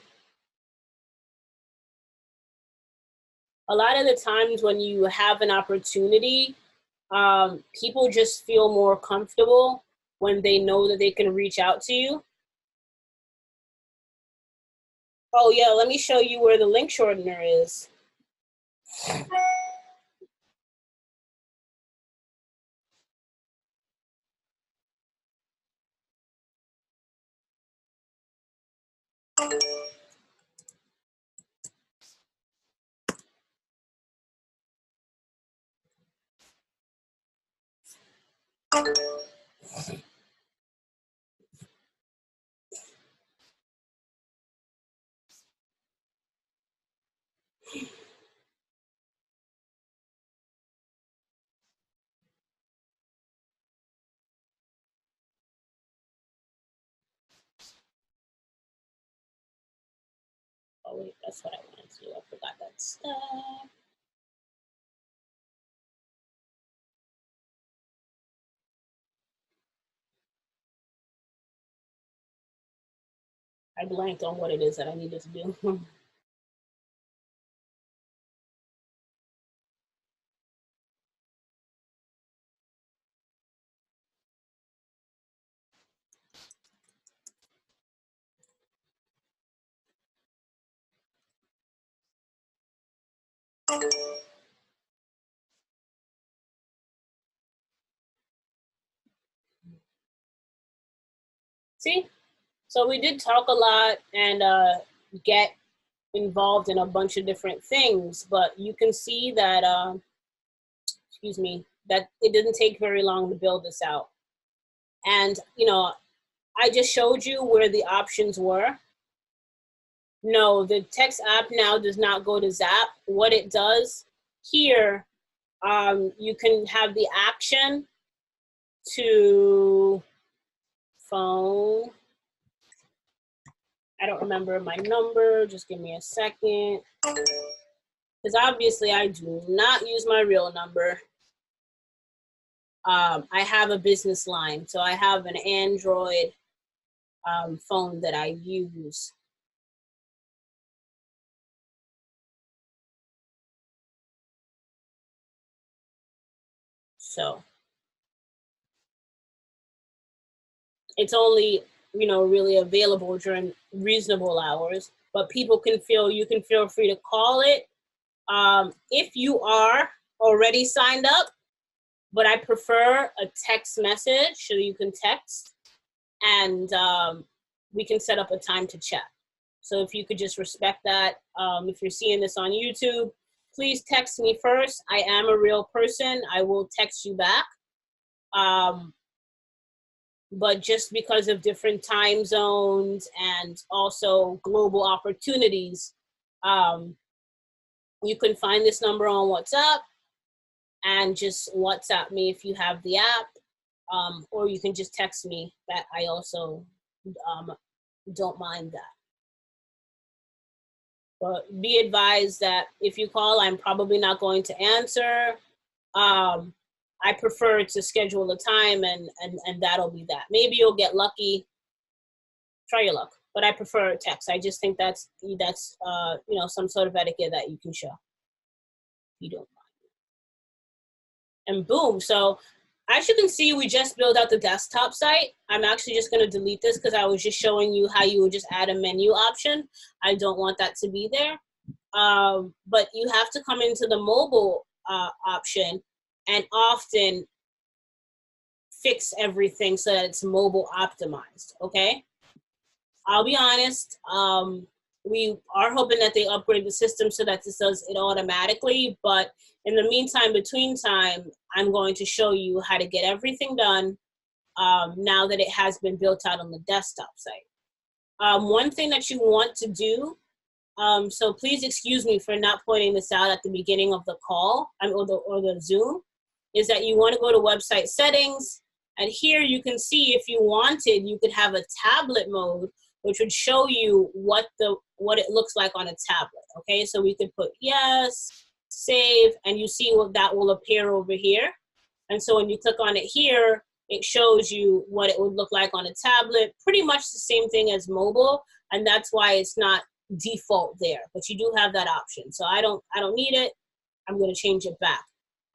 A lot of the times when you have an opportunity, people just feel more comfortable when they know that they can reach out to you. Oh yeah, let me show you where the link shortener is. Oh wait, that's what I wanted to do. I forgot that stuff. I blanked on what it is that I needed to do. See, so we did talk a lot and get involved in a bunch of different things, but you can see that, excuse me, that it didn't take very long to build this out. And, I just showed you where the options were. No, the text app now does not go to Zap. What it does here, you can have the action to phone. I don't remember my number. Just give me a second. Because obviously I do not use my real number. I have a business line. So I have an Android phone that I use. So it's only, really available during reasonable hours, but you can feel free to call it. If you are already signed up, but I prefer a text message so you can text and we can set up a time to chat. So if you could just respect that, if you're seeing this on YouTube, please text me first. I am a real person. I will text you back. But just because of different time zones and also global opportunities, you can find this number on WhatsApp and just WhatsApp me if you have the app, or you can just text me. That I also don't mind that. But be advised that if you call, I'm probably not going to answer. I prefer to schedule a time and that'll be that. Maybe you'll get lucky. Try your luck. But I prefer a text. I just think that's some sort of etiquette that you can show. You don't mind. And boom. So as you can see, we just built out the desktop site. I'm actually just going to delete this because I was just showing you how you would just add a menu option. I don't want that to be there. But you have to come into the mobile option and often fix everything so that it's mobile optimized, okay? I'll be honest, we are hoping that they upgrade the system so that this does it automatically, but in the meantime, between time, I'm going to show you how to get everything done now that it has been built out on the desktop site. One thing that you want to do, so please excuse me for not pointing this out at the beginning of the call or the Zoom, is that you want to go to website settings, and here you can see if you wanted, you could have a tablet mode, which would show you what it looks like on a tablet. Okay, so we could put yes, save, and you see what that will appear over here. And so when you click on it here, it shows you what it would look like on a tablet, pretty much the same thing as mobile, and that's why it's not default there. But you do have that option. So I don't need it. I'm going to change it back.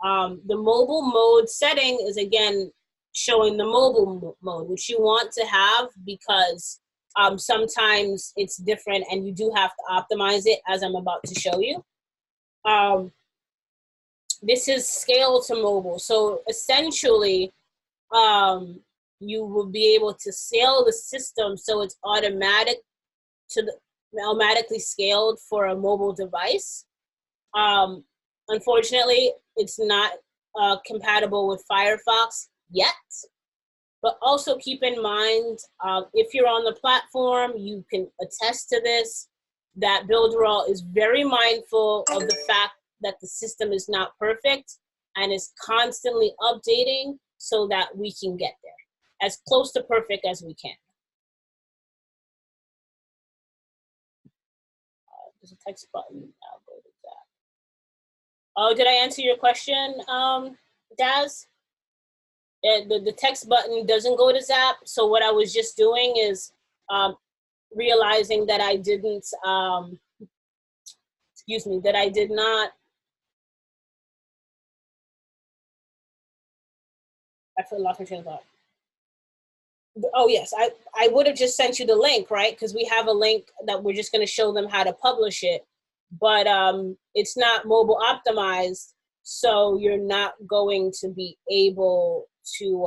The mobile mode setting is again showing the mobile mode, which you want to have because sometimes it's different and you do have to optimize it, as I'm about to show you. This is scale to mobile. So essentially, you will be able to scale the system so it's automatically scaled for a mobile device. Unfortunately, it's not compatible with Firefox yet. But also keep in mind, if you're on the platform, you can attest to this, that Builderall is very mindful of the fact that the system is not perfect and is constantly updating so that we can get there, as close to perfect as we can. There's a text button. I'll go to that. Oh, did I answer your question, Daz? The text button doesn't go to Zap. So what I was just doing is realizing that I didn't, excuse me, that I did not, I lost my train of thought. Oh yes, I would have just sent you the link, right? Because we have a link that we're just going to show them how to publish it, but it's not mobile optimized, so you're not going to be able to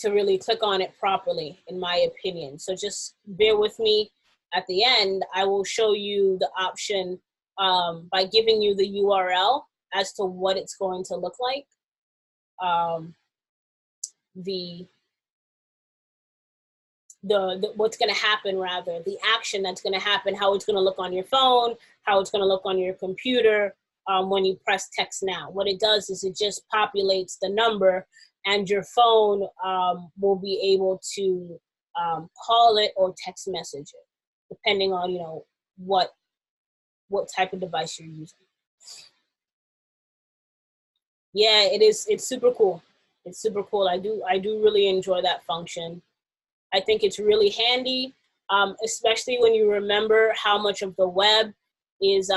really click on it properly, in my opinion. So just bear with me. At the end, I will show you the option by giving you the URL as to what it's going to look like. What's going to happen, rather, the action that's going to happen, how it's going to look on your phone, how it's going to look on your computer when you press text now. What it does is it just populates the number, and your phone will be able to call it or text message it, depending on, you know, what type of device you're using. Yeah, it is. It's super cool. It's super cool. I do really enjoy that function. I think it's really handy, especially when you remember how much of the web is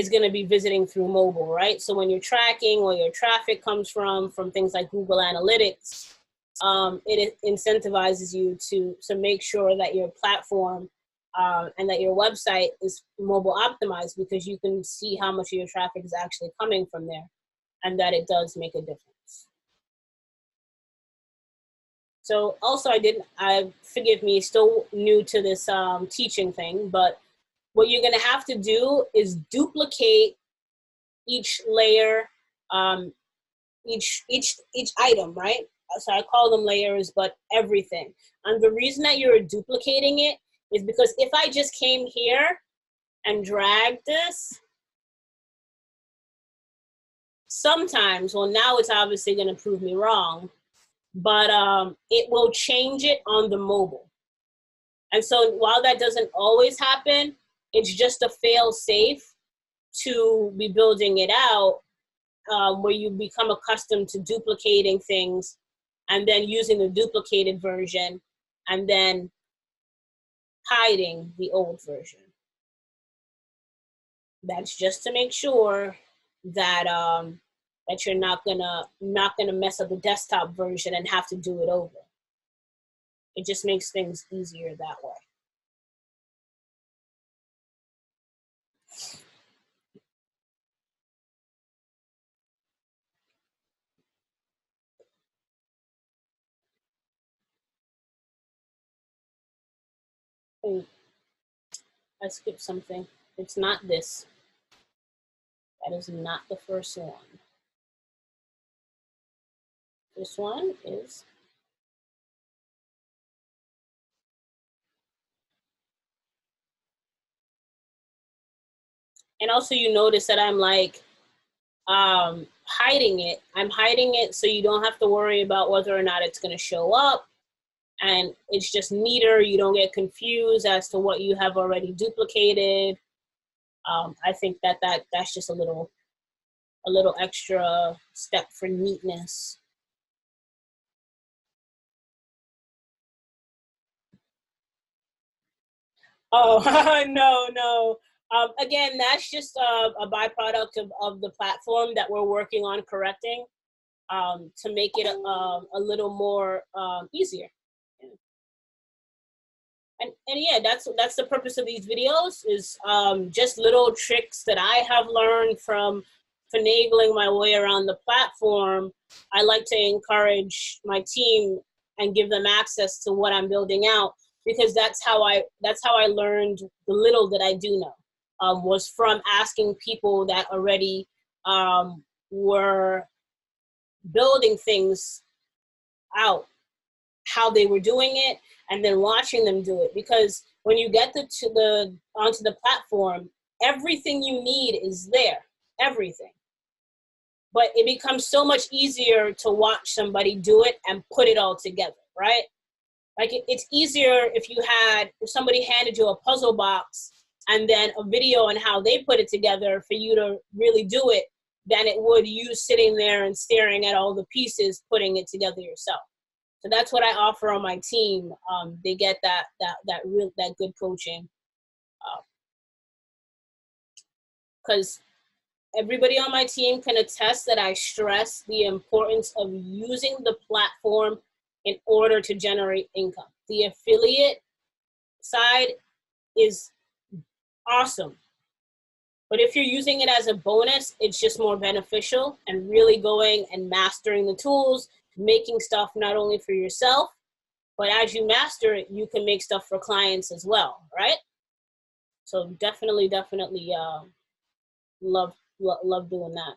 going to be visiting through mobile, right? So when you're tracking where your traffic comes from things like Google Analytics, it incentivizes you to make sure that your platform and that your website is mobile optimized, because you can see how much of your traffic is actually coming from there, and that it does make a difference. So also forgive me, still new to this teaching thing, but what you're gonna have to do is duplicate each layer, each item, right? So I call them layers, but everything. And the reason that you're duplicating it is because if I just came here and dragged this, sometimes, well, now it's obviously gonna prove me wrong, but it will change it on the mobile. And so while that doesn't always happen, it's just a fail safe to be building it out where you become accustomed to duplicating things and then using the duplicated version and then hiding the old version. That's just to make sure that that you're not gonna mess up the desktop version and have to do it over. It just makes things easier that way. Hey, I skipped something. It's not this. That is not the first one. This one is. And also you notice that I'm like hiding it. I'm hiding it so you don't have to worry about whether or not it's going to show up. And it's just neater. You don't get confused as to what you have already duplicated. I think that's just a little extra step for neatness. Oh, no. Again, that's just a byproduct of the platform that we're working on correcting to make it a little more easier. And yeah, that's the purpose of these videos, is just little tricks that I have learned from finagling my way around the platform. I like to encourage my team and give them access to what I'm building out, because that's how I learned the little that I do know, was from asking people that already were building things out, how they were doing it, and then watching them do it. Because when you get onto the platform, everything you need is there, everything. But it becomes so much easier to watch somebody do it and put it all together, right? Like it's easier if somebody handed you a puzzle box and then a video on how they put it together for you to really do it, than it would you sitting there and staring at all the pieces, putting it together yourself. So that's what I offer on my team. They get that good coaching, because everybody on my team can attest that I stress the importance of using the platform in order to generate income. The affiliate side is awesome, but if you're using it as a bonus, it's just more beneficial, and really going and mastering the tools, making stuff not only for yourself, but as you master it, you can make stuff for clients as well, right? So definitely love doing that.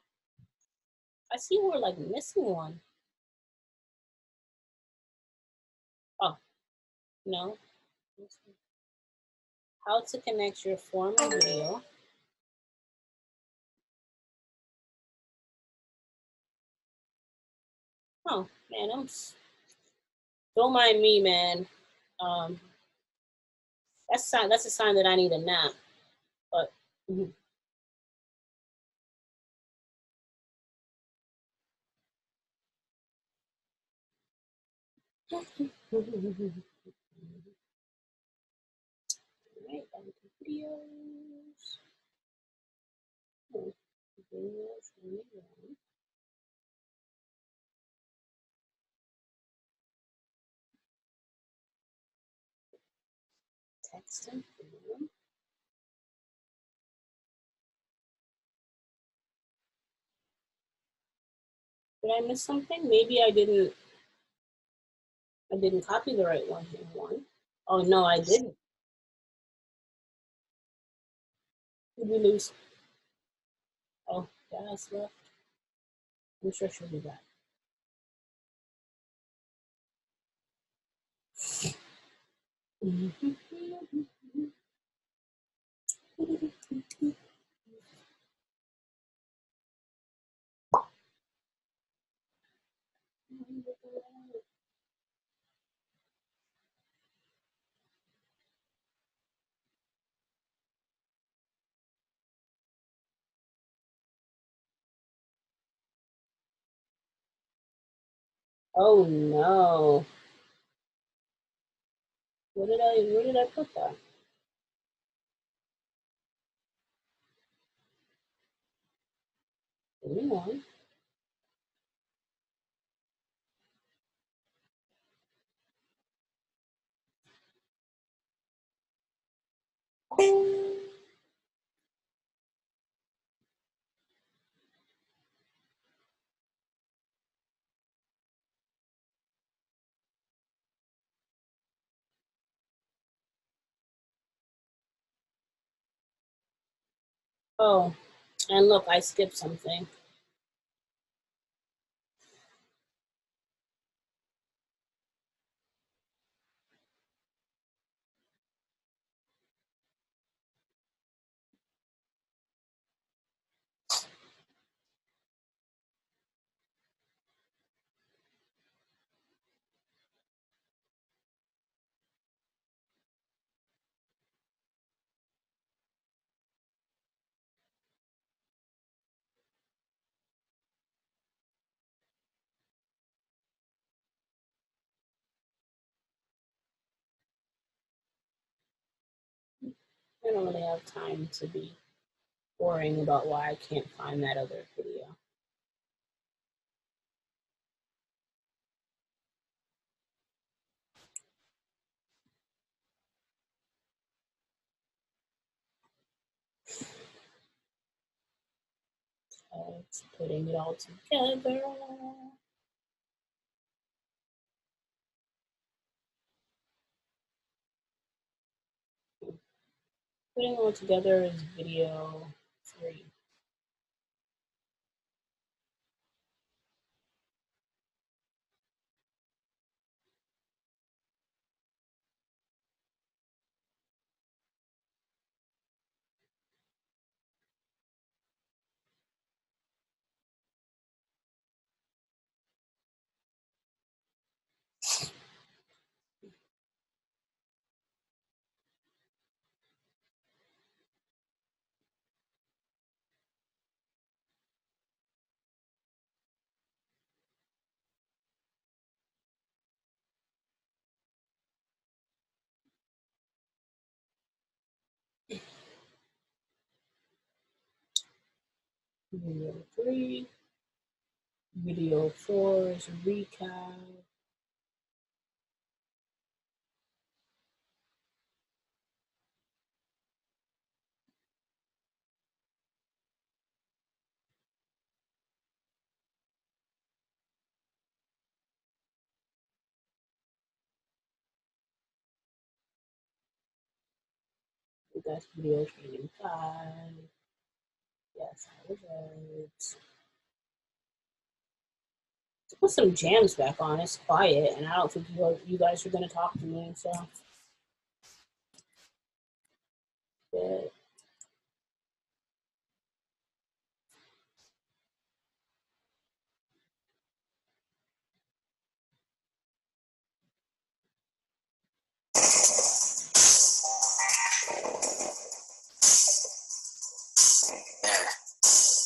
I see we're like missing one. Oh, no. How to connect your form and video. Oh, man, don't mind me, man. That's a sign that I need a nap. But right, back to videos. Text and form. Did I miss something? Maybe I didn't copy the right one here. Oh no, I didn't. Did we lose? Oh, Jazz left. I'm sure she'll be back. Oh no. Where did I put that? Anyone? Oh, and look, I skipped something. I don't really have time to be worrying about why I can't find that other video. It's putting it all together. Putting it all together is video 3. Video 3. Video 4 is recap. That's video training 5. Yes, I was right. To put some jams back on, it's quiet, and I don't think you guys are going to talk to me, so. Yeah.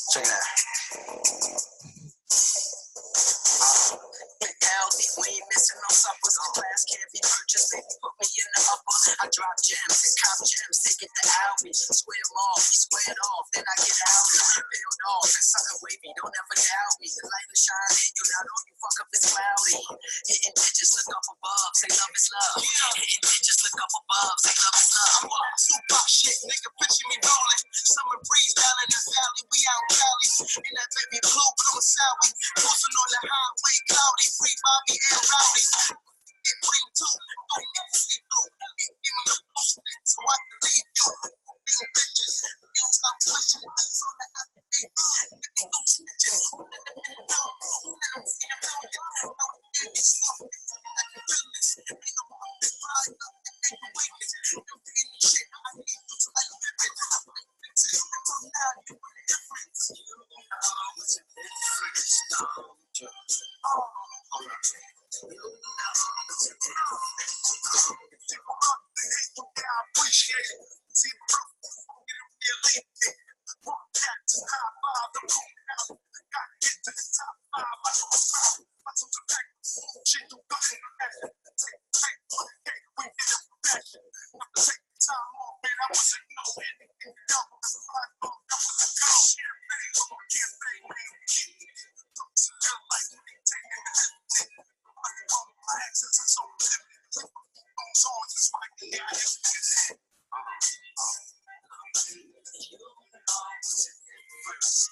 Check it out. We ain't missing no suppers. Class can't be purchased. Baby, put me in the upper. I drop gems and cop gems. Take it to Albie. Square them off. You square it off. Then I get out. Build off. It's something wavy. Don't ever doubt me. The light will shine in you. Not on you. Fuck up. It's cloudy. Hitting digits. Look up above. Say love is love. Hitting digits. Look up above. Say love is love. I'm on super shit. Nigga, picture me rolling. Summer breeze down in the valley. We out in Cali. In that baby blue Saudi. Cruising on the highway. Cloudy. Free Bobby and Rowdy. It bring two. Don't need to see through. Give me a push. So I can leave you. Being bitches. Don't stop pushing. So that I can leave you. If you don't snitches.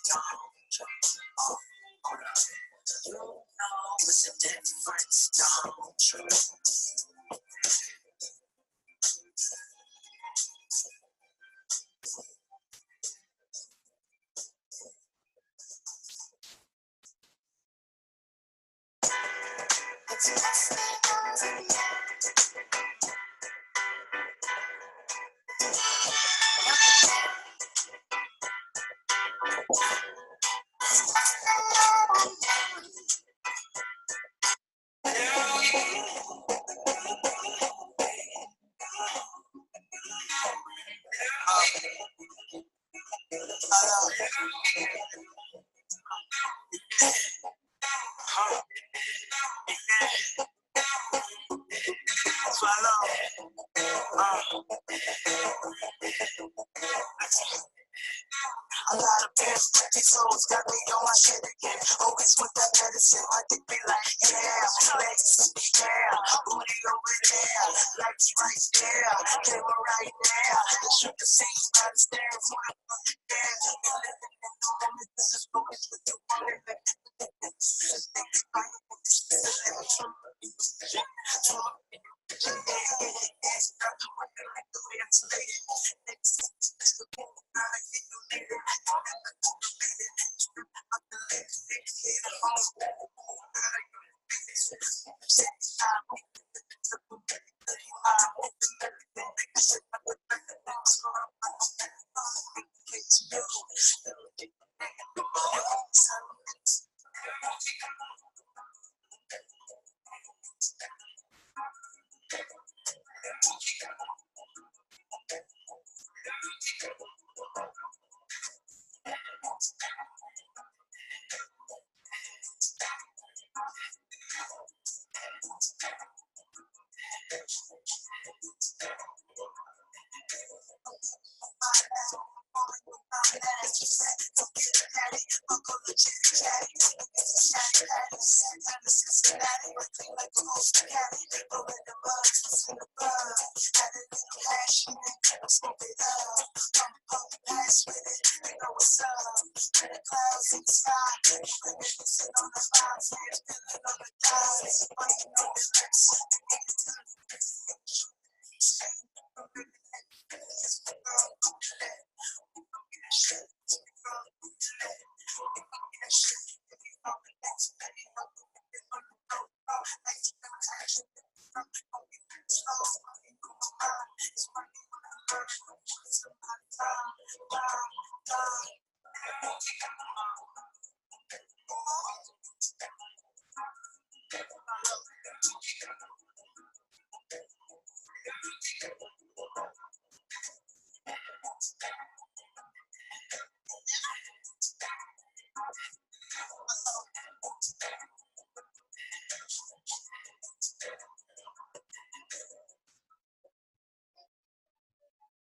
You know it's a difference, don't you? A lot of past 50 souls got me on my shit again. Always with that medicine, I think be like, yeah, legs, yeah, booty over there, lights right there, camera right there. The shoot the same by the stairs, motherfucker, yeah. You living in the moment, this is focus with the one that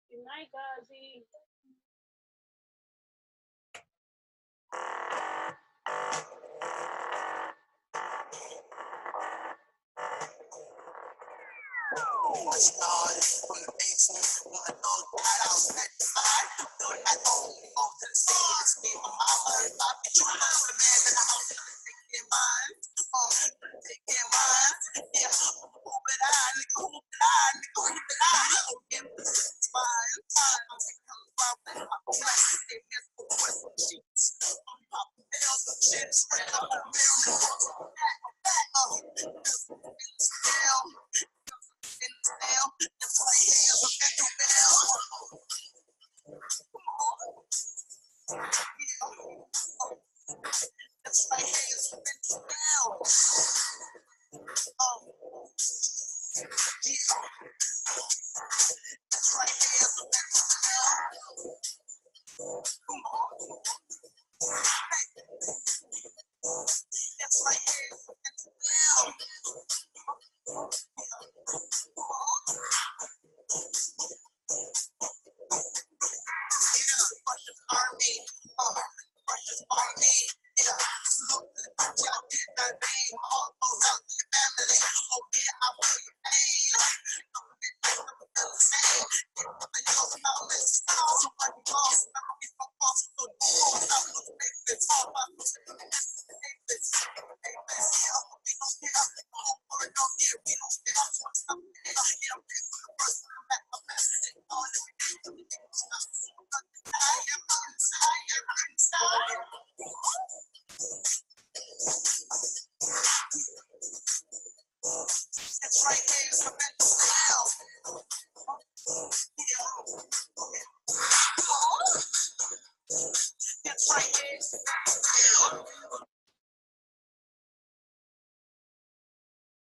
Good night, Gazi. I started from the basement, when I know that I was petrified. Knowing I only go to the scene, it's me, my mama, and my bitch. You know the man that I'm taking mine. Taking mine. Yeah, who but I, nigga, who but I, nigga, who but I. Yeah, it's fine. I'm taking a problem, I'm plastic, they get the west sheets. I'm popping pills and shit, spread out the mail,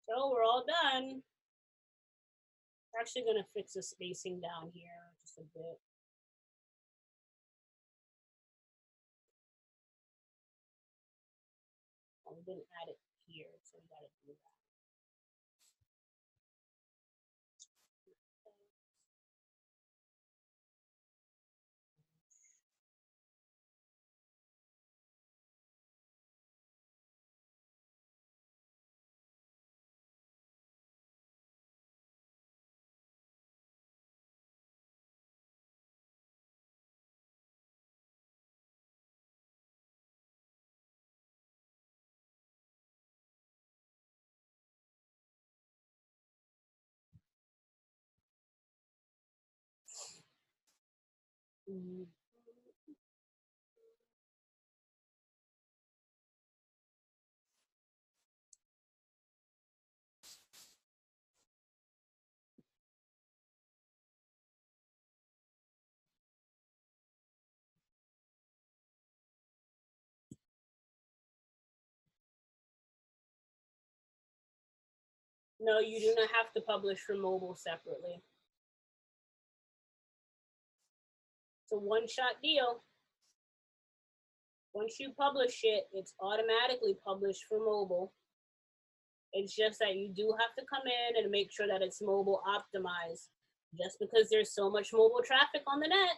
So we're all done. Actually gonna fix the spacing down here just a bit. Oh, we didn't add it here, so we gotta do that. Mm-hmm. No, you do not have to publish for mobile separately. It's a one-shot deal. Once you publish it, it's automatically published for mobile. It's just that you do have to come in and make sure that it's mobile optimized. Just because there's so much mobile traffic on the net.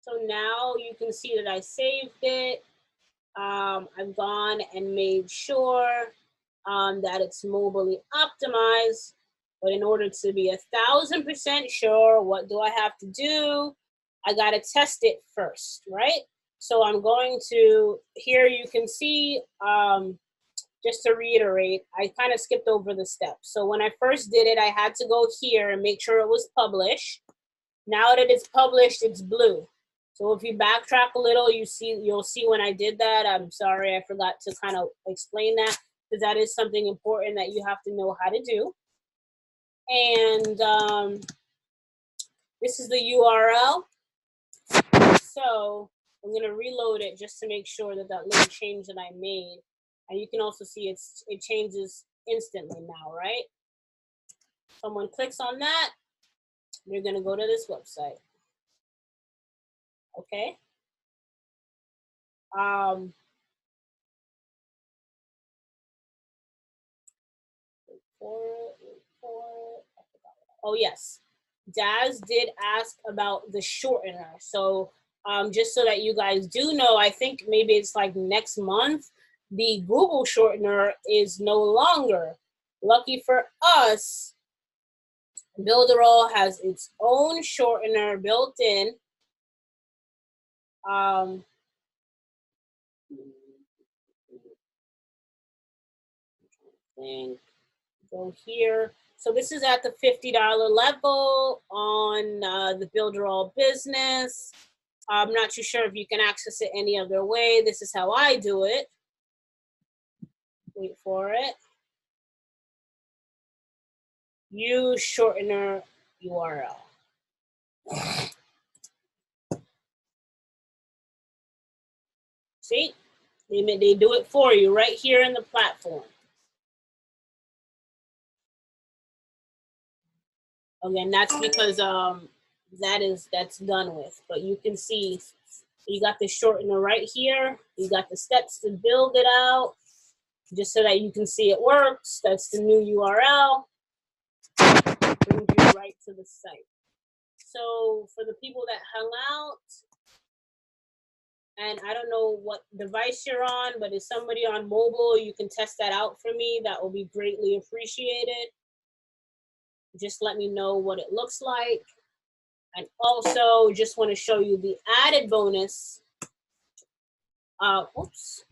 So now you can see that I saved it. I've gone and made sure that it's mobilely optimized. But in order to be 1,000% sure, what do I have to do? I got to test it first, right? So I'm going to, here you can see, just to reiterate, I kind of skipped over the steps. So when I first did it, I had to go here and make sure it was published. Now that it's published, it's blue. So if you backtrack a little, you'll see when I did that. I'm sorry, I forgot to kind of explain that, because that is something important that you have to know how to do. And this is the URL. So I'm going to reload it just to make sure that that little change that I made. And you can also see it changes instantly now, right? Someone clicks on that, they're going to go to this website. Okay. Oh, yes. Daz did ask about the shortener. So just so that you guys do know, I think maybe it's like next month, the Google shortener is no longer. Lucky for us, Builderall has its own shortener built in. Go here. So this is at the $50 level on the Builderall business. I'm not too sure if you can access it any other way. This is how I do it. Wait for it. Use shortener URL. See, they do it for you right here in the platform. Again, that's because that's done with. But you can see you got the shortener right here. You got the steps to build it out, just so that you can see it works. That's the new URL. Brings you right to the site. So for the people that hung out, and I don't know what device you're on, but if somebody on mobile, you can test that out for me. That will be greatly appreciated. Just let me know what it looks like. And also just want to show you the added bonus. Oops.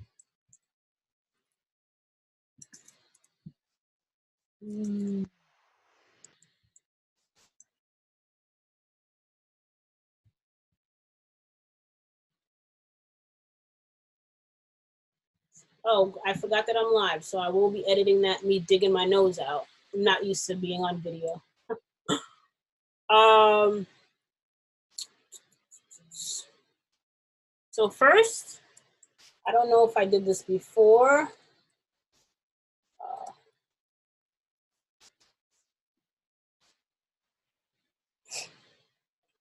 Oh, I forgot that I'm live, so I will be editing that, me digging my nose out. I'm not used to being on video. So first, I don't know if I did this before.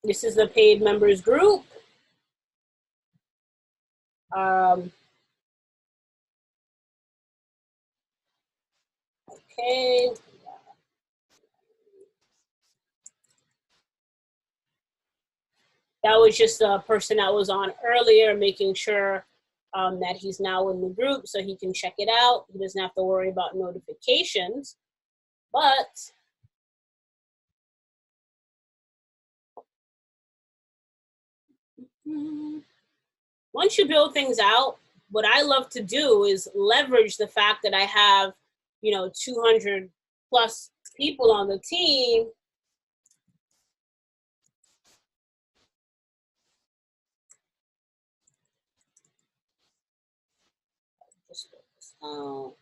This is the paid members group. Okay. That was just a person that was on earlier, making sure that he's now in the group so he can check it out. He doesn't have to worry about notifications. But once you build things out, what I love to do is leverage the fact that I have, 200 plus people on the team. Just put this out.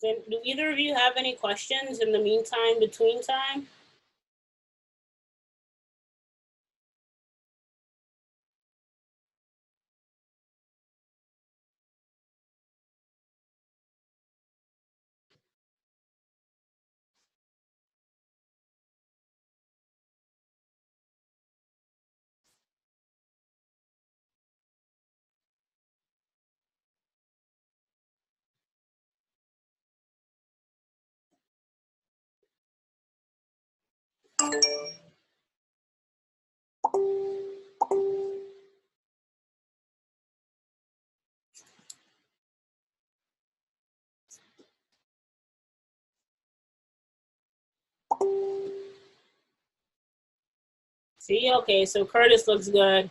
Do either of you have any questions in the meantime, between time? See, okay, so Curtis looks good.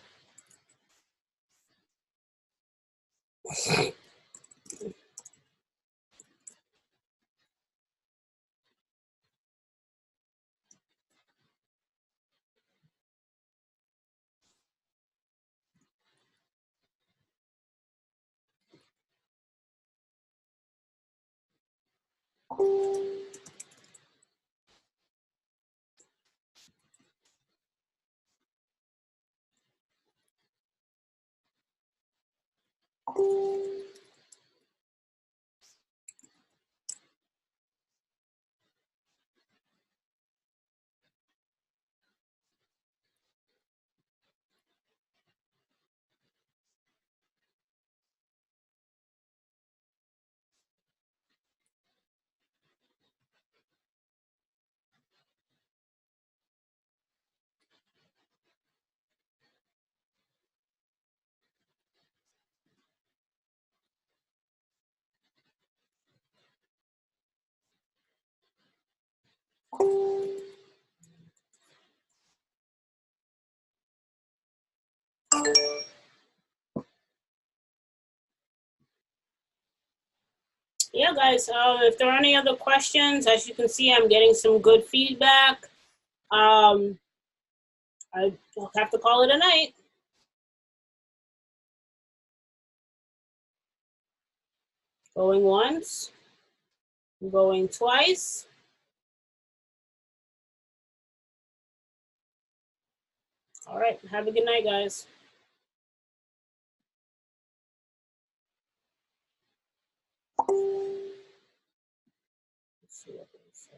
Yeah, guys, if there are any other questions, as you can see, I'm getting some good feedback. I have to call it a night. Going once, going twice. All right, have a good night, guys. Let's see what they say.